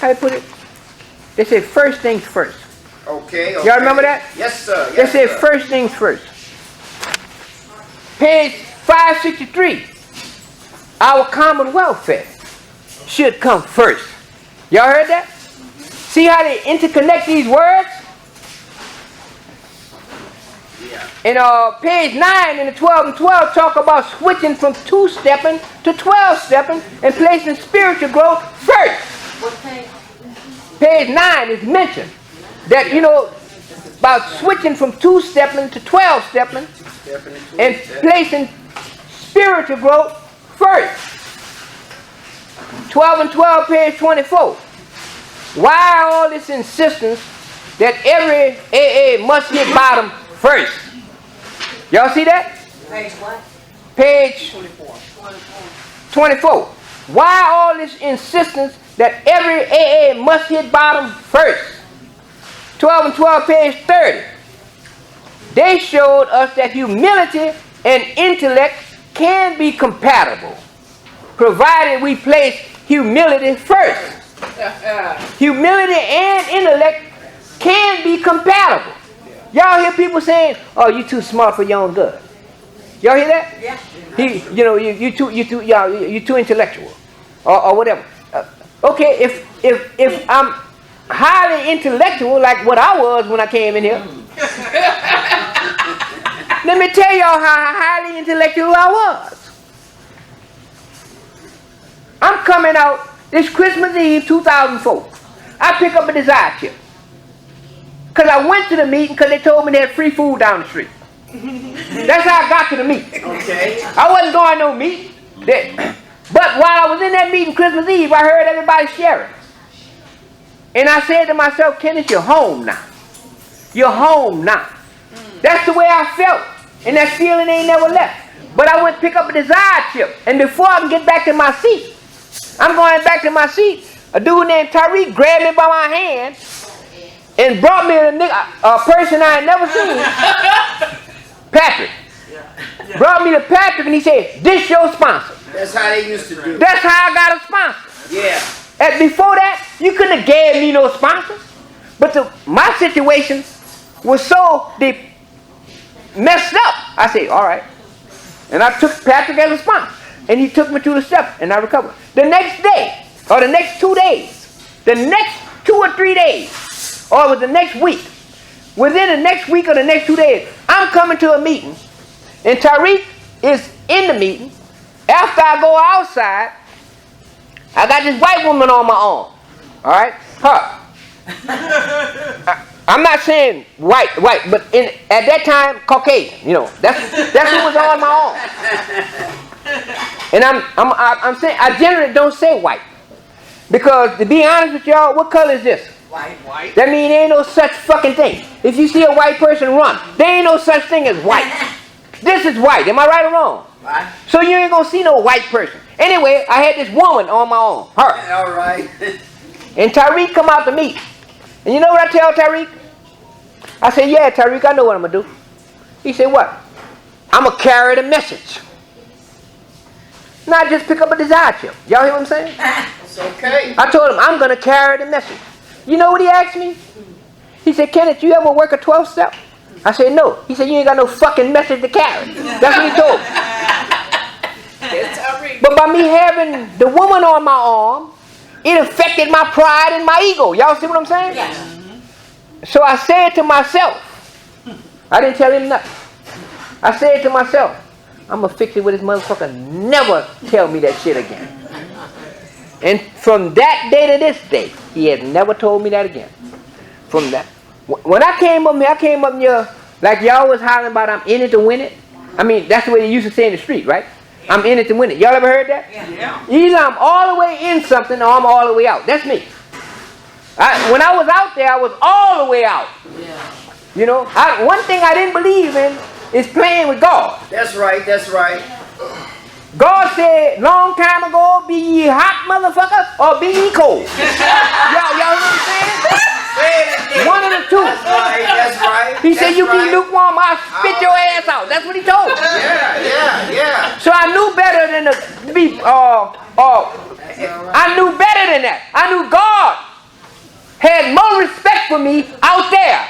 how they put it? They say first things first. Okay. Y'all remember that? Yes, sir. They Yes, say sir. first things first. Page 563, our common welfare should come first. Y'all heard that? See how they interconnect these words? In page 9 in the 12 and 12 talk about switching from 2-stepping to 12-stepping and placing spiritual growth first. What page? Page 9 is mentioned that, you know, about switching from 2-stepping to 12-stepping and placing spiritual growth first. 12 and 12, page 24. Why all this insistence that every AA must hit bottom first? Y'all see that? Page what? Page 24. Why all this insistence that every AA must hit bottom first? 12 and 12, page 30. They showed us that humility and intellect can be compatible, provided we place humility first. Humility and intellect can be compatible. Y'all hear people saying, "Oh, you too smart for your own good." Y'all hear that? Yeah. You too intellectual, or whatever. Okay, if I'm highly intellectual like what I was when I came in here, let me tell y'all how highly intellectual I was. I'm coming out this Christmas Eve 2004. I pick up a desire chip. Because I went to the meeting because they told me they had free food down the street. That's how I got to the meeting. Okay. I wasn't going no meeting. But while I was in that meeting Christmas Eve, I heard everybody sharing. And I said to myself, Kenneth, you're home now. You're home now. That's the way I felt. And that feeling ain't never left. But I went to pick up a desire chip. And before I can get back to my seat, I'm going back to my seat. A dude named Tariq grabbed me by my hand and brought me a person I had never seen. Patrick. Brought me to Patrick and he said, this your sponsor. That's how they used to do. That's how I got a sponsor. Yeah. And before that, you couldn't have gave me no sponsors. But my situation was so messed up. I said, all right. And I took Patrick as a sponsor. And he took me through the steps, and I recovered. The next day, or the next 2 days, the next 2 or 3 days, or it was the next week, within the next week or the next 2 days, I'm coming to a meeting, and Tariq is in the meeting. After I go outside, I got this white woman on my arm. All right? Her. I'm not saying white, but at that time, Caucasian. You know, that's who was on my arm. And I'm saying, I generally don't say white. Because to be honest with y'all, what color is this? White. That means there ain't no such fucking thing. If you see a white person run, there ain't no such thing as white. This is white. Am I right or wrong? Right. So you ain't gonna see no white person. Anyway, I had this woman on my arm. Her. All right. And Tariq come out to meet. And you know what I tell Tariq? I say, yeah, Tariq, I know what I'm gonna do. He said, what? I'm gonna carry the message. Not just pick up a desire chip. Y'all hear what I'm saying? It's okay. I told him, I'm going to carry the message. You know what he asked me? He said, Kenneth, you ever work a 12-step? I said, no. He said, you ain't got no fucking message to carry. That's what he told me. But by me having the woman on my arm, it affected my pride and my ego. Y'all see what I'm saying? Yes. So I said to myself, I didn't tell him nothing. I said to myself, I'm going to fix it with this motherfucker. Never tell me that shit again. And from that day to this day, he has never told me that again. From that. When I came up here, like y'all was hollering about I'm in it to win it. I mean, that's the way they used to say in the street, right? I'm in it to win it. Y'all ever heard that? Yeah. Either I'm all the way in something or I'm all the way out. That's me. When I was out there, I was all the way out. Yeah. You know, one thing I didn't believe in is playing with God. That's right. That's right. God said long time ago, be ye hot motherfucker or be ye cold. y'all know what I'm saying? One of the two. That's right. That's right. He said, That's you right. be lukewarm, I'll spit your ass out. That's what he told me. Yeah. So I knew better than to be, I knew better than that. I knew God had more respect for me out there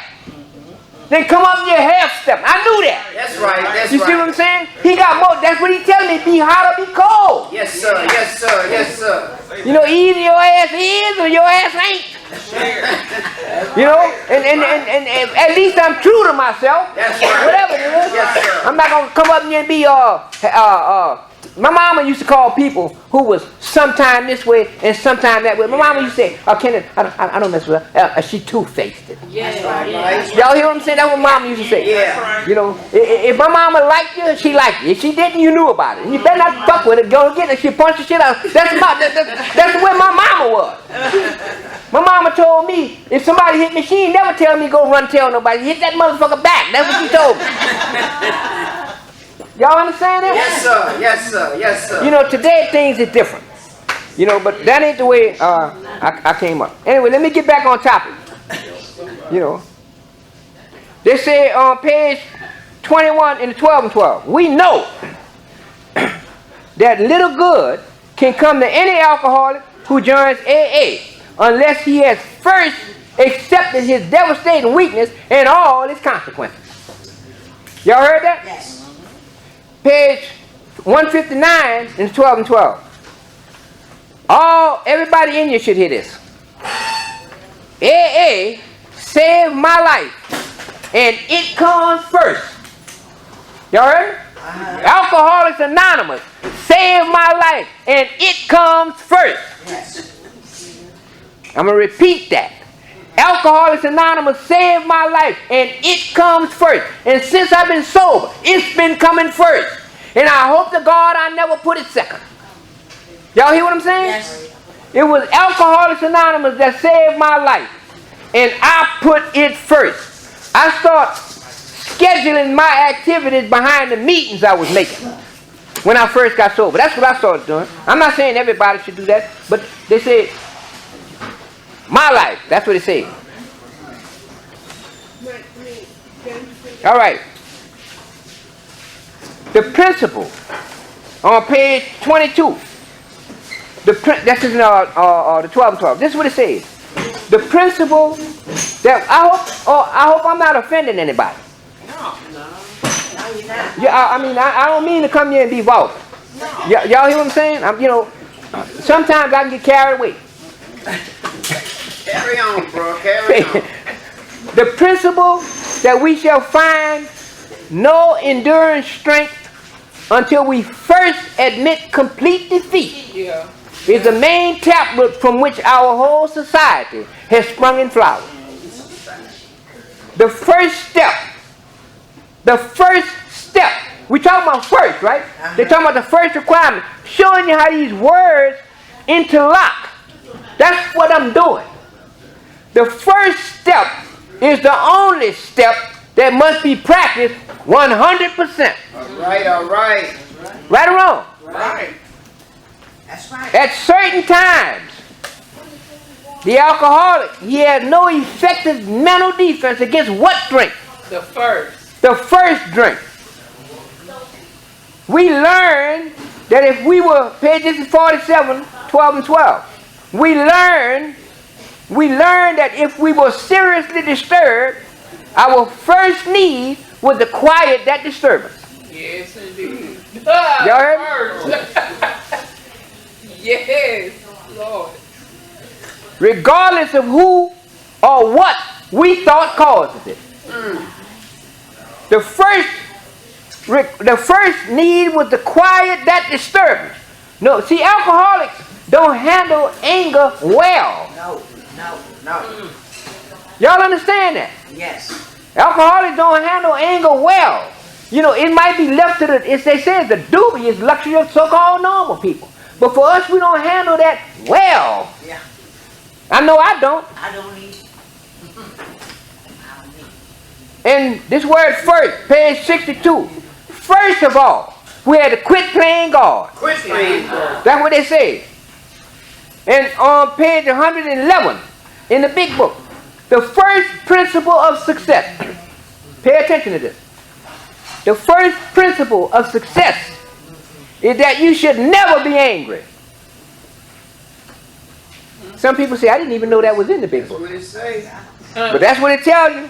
than come up in your half step. I knew that. That's right. That's You see what I'm saying? He got more. That's what he telling me. Be hot or be cold. Yes, sir. Yes, sir. Yes, sir. You know, either your ass is or your ass ain't. You know, and at least I'm true to myself. That's right. Whatever it is. Yes, sir. I'm not gonna come up here and be my mama used to call people who was sometime this way and sometime that way. My mama used to say, Kenneth, I don't mess with her. She two-faced it. That's right. Y'all hear what I'm saying? That's what mama used to say. Yeah. You know, if my mama liked you, she liked you. If she didn't, you knew about it. And you better not fuck with her. Go get her. She punched the shit out. That's the way my mama was. My mama told me, if somebody hit me, she ain't never tell me go run tell nobody. Hit that motherfucker back. That's what she told me. Y'all understand that? Yes, sir. Yes, sir. Yes, sir. You know, today things are different. You know, but that ain't the way I came up. Anyway, let me get back on topic. You know, they say on page 21 in the 12 and 12, we know that little good can come to any alcoholic who joins AA unless he has first accepted his devastating weakness and all its consequences. Y'all heard that? Yes. Page 159 in 12 and 12. Everybody in you should hear this. AA saved my life, and it comes first. Y'all heard? Alcoholics Anonymous saved my life, and it comes first. Yes. I'm going to repeat that. Alcoholics Anonymous saved my life, and it comes first. And since I've been sober, it's been coming first. And I hope to God I never put it second. Y'all hear what I'm saying? Yes. It was Alcoholics Anonymous that saved my life, and I put it first. I start scheduling my activities behind the meetings I was making when I first got sober. That's what I started doing. I'm not saying everybody should do that, but they said, my life. That's what it says. All right. The principle on page 22. That's in the 12 and 12. This is what it says. The principle that I hope I'm not offending anybody. No, you're not. Yeah, I don't mean to come here and be vulgar. Y'all hear what I'm saying? Sometimes I can get carried away. Carry on, bro. Carry on. The principle that we shall find no enduring strength until we first admit complete defeat is the main taproot from which our whole society has sprung in flower. The first step, we talking about first, right? They're talking about the first requirement, showing you how these words interlock. That's what I'm doing. The first step is the only step that must be practiced 100%. All right. Right or wrong? Right. That's right. At certain times, the alcoholic, he has no effective mental defense against what drink? The first. The first drink. We learn that if we were, pages 47, 12 and 12, we learn that if we were seriously disturbed, our first need was to quiet that disturbance. Yes, indeed. Y'all heard me? Yes, Lord. Regardless of who or what we thought causes it. The first need was to quiet that disturbance. No, see, alcoholics don't handle anger well. No. Y'all understand that? Yes. Alcoholics don't handle anger well. You know, it might be left to as they say, the dubious luxury of so-called normal people. But for us, we don't handle that well. Yeah. I know I don't. I don't need. And this word first, page 62. First of all, we had to quit playing God. Quit playing God. That's what they say. And on page 111 in the big book, the first principle of success. Pay attention to this. The first principle of success is that you should never be angry. Some people say, I didn't even know that was in the big book. That's what it says. But that's what it tells you.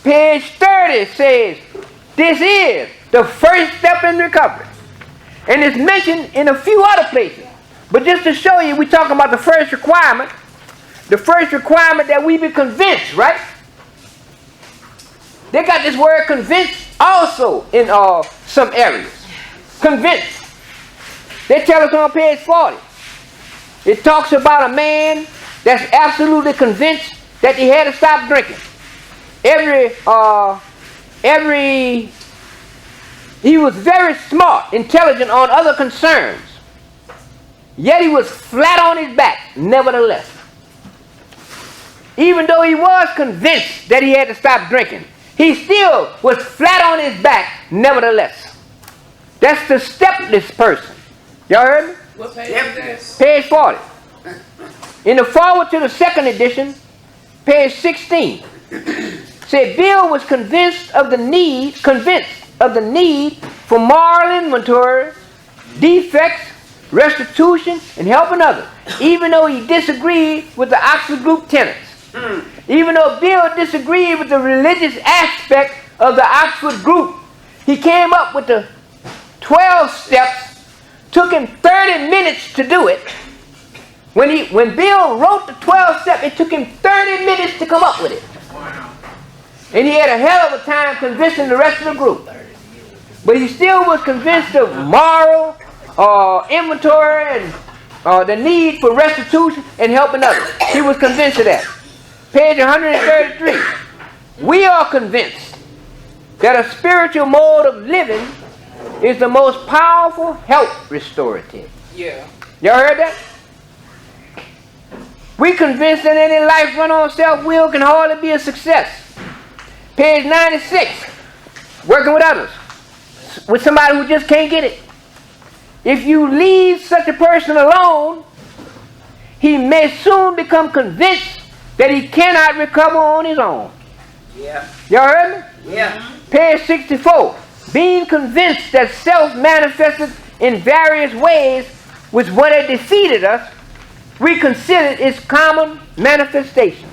Page 30 says, this is the first step in recovery. And it's mentioned in a few other places. But just to show you, we're talking about the first requirement. The first requirement that we be convinced, right? They got this word convinced also in some areas. Convinced. They tell us on page 40. It talks about a man that's absolutely convinced that he had to stop drinking. He was very smart, intelligent on other concerns. Yet he was flat on his back, nevertheless. Even though he was convinced that he had to stop drinking, he still was flat on his back, nevertheless. That's the stepless person. Y'all heard me? What page is this? Page 40. In the forward to the second edition, page 16, said Bill was convinced of the need for moral inventory, defects, restitution, and helping others, even though he disagreed with the Oxford Group tenets. Even though Bill disagreed with the religious aspect of the Oxford Group, he came up with the 12 steps. Took him 30 minutes to do it. When Bill wrote the 12 steps, it took him 30 minutes to come up with it. Wow. And he had a hell of a time convincing the rest of the group. But he still was convinced of moral inventory and the need for restitution and helping others. He was convinced of that. Page 133. We are convinced that a spiritual mode of living is the most powerful health restorative. Yeah. Y'all heard that? We convinced that any life run on self-will can hardly be a success. Page 96. Working with others. With somebody who just can't get it. If you leave such a person alone, he may soon become convinced that he cannot recover on his own. Yeah. Y'all heard me? Yeah. Page 64. Being convinced that self manifested in various ways which when it defeated us, we considered its common manifestation.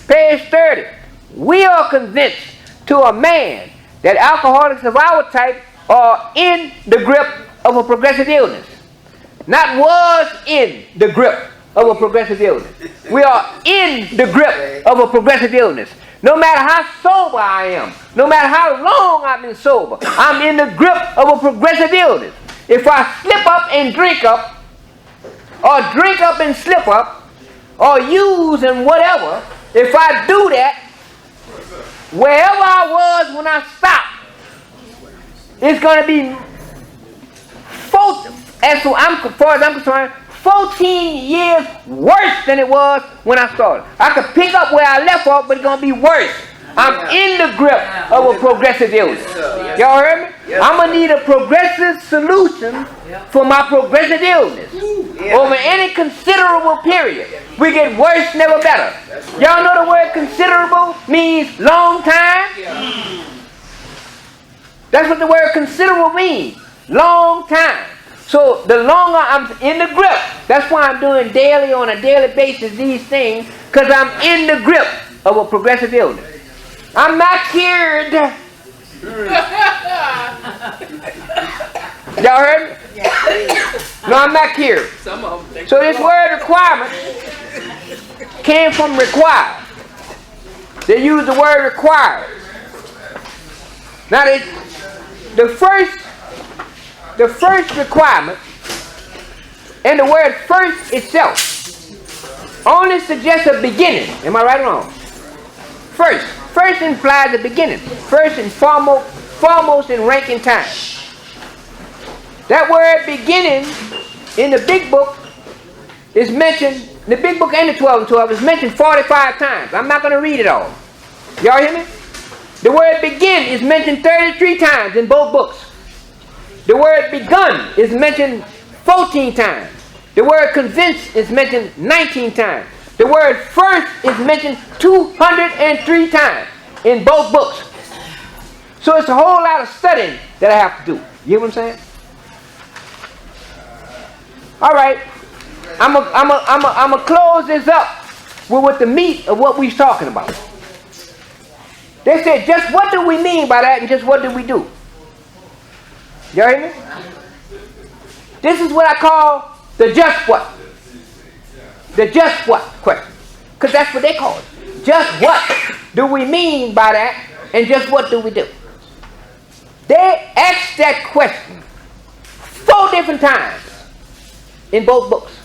Page 30. We are convinced to a man that alcoholics of our type are in the grip of a progressive illness. Not was in the grip of a progressive illness. We are in the grip of a progressive illness. No matter how sober I am, no matter how long I've been sober, I'm in the grip of a progressive illness. If I slip up and drink up, or drink up and slip up, or use and whatever, if I do that, wherever I was when I stopped, it's going to be, as far as I'm concerned, 14 years worse than it was when I started. I could pick up where I left off, but it's going to be worse. I'm in the grip of a progressive illness. Y'all heard me? I'm going to need a progressive solution for my progressive illness. Over any considerable period. We get worse, never better. Y'all know the word considerable means long time? That's what the word considerable means. Long time. So the longer I'm in the grip, that's why I'm doing daily, on a daily basis, these things, because I'm in the grip of a progressive illness. I'm not cured. Y'all heard me? No, I'm not cured. So this word requirement came from require. They use the word require. Now the first requirement, and the word first itself, only suggests a beginning. Am I right or wrong? First implies a beginning. First and foremost in rank and time. That word beginning in the big book is mentioned, the big book and the 12 and 12 is mentioned 45 times. I'm not going to read it all. Y'all hear me? The word begin is mentioned 33 times in both books. The word begun is mentioned 14 times. The word convince is mentioned 19 times. The word first is mentioned 203 times in both books. So it's a whole lot of studying that I have to do. You hear what I'm saying? All right. I'm going to close this up with the meat of what we're talking about. They said, just what do we mean by that and just what do we do? You hear me? This is what I call the just what. The just what question. Because that's what they call it. Just what do we mean by that and just what do we do? They asked that question 4 different times in both books.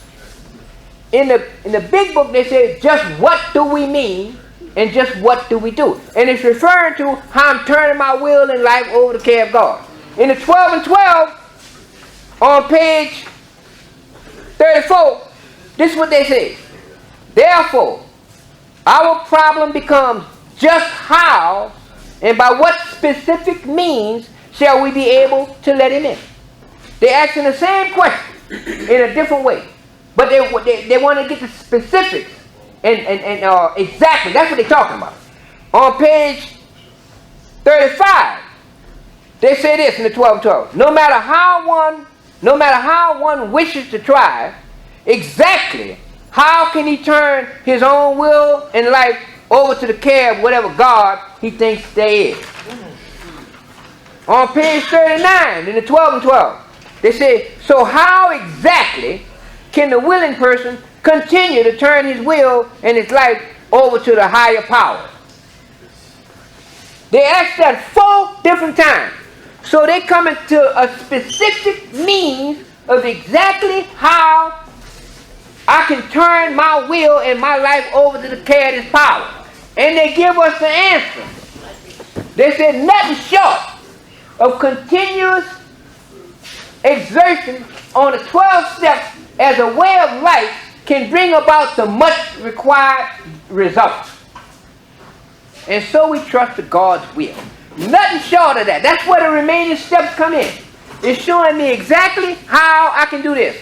In the big book they say just what do we mean and just what do we do. And it's referring to how I'm turning my will and life over to the care of God. In the 12 and 12, on page 34, this is what they say. Therefore, our problem becomes just how and by what specific means shall we be able to let him in? They're asking the same question in a different way. But they want to get the specifics and exactly. That's what they're talking about. On page 35, they say this in the 12 and 12. No matter how one wishes to try, exactly how can he turn his own will and life over to the care of whatever God he thinks there is? On page 39 in the 12 and 12, they say, so how exactly can the willing person continue to turn his will and his life over to the higher power? They asked that 4 different times. So they come into a specific means of exactly how I can turn my will and my life over to the care of this power. And they give us the answer. They said nothing short of continuous exertion on the 12 steps as a way of life can bring about the much required results. And so we trust to God's will. Nothing short of that. That's where the remaining steps come in. It's showing me exactly how I can do this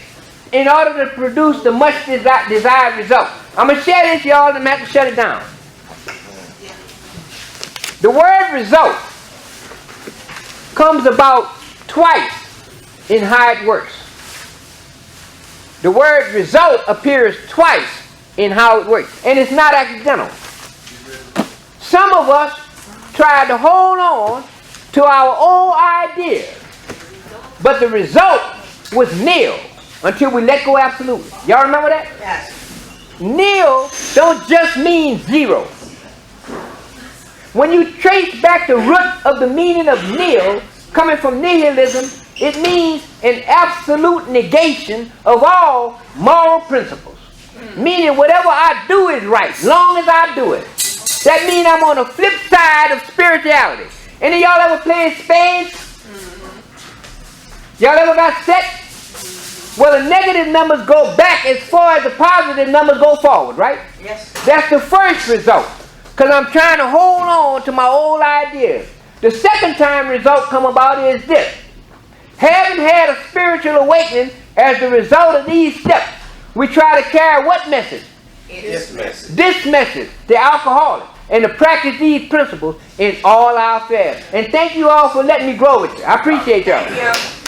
in order to produce the much desired result. I'm going to share this, y'all, and I'm going to have to shut it down. The word result comes about twice in how it works. The word result appears twice in how it works. And it's not accidental. Some of us tried to hold on to our old ideas, but the result was nil until we let go absolutely. Y'all remember that? Yes. Nil don't just mean zero. When you trace back the root of the meaning of nil, coming from nihilism, it means an absolute negation of all moral principles. Meaning whatever I do is right, long as I do it. That means I'm on the flip side of spirituality. Any of y'all ever played spades? Y'all ever got set? Well, the negative numbers go back as far as the positive numbers go forward, right? Yes. That's the first result. Because I'm trying to hold on to my old ideas. The second time result come about is this. Having had a spiritual awakening as the result of these steps, we try to carry what message? This message. This message, the alcoholic, and to practice these principles in all our affairs. And thank you all for letting me grow with you. I appreciate y'all. Thank you.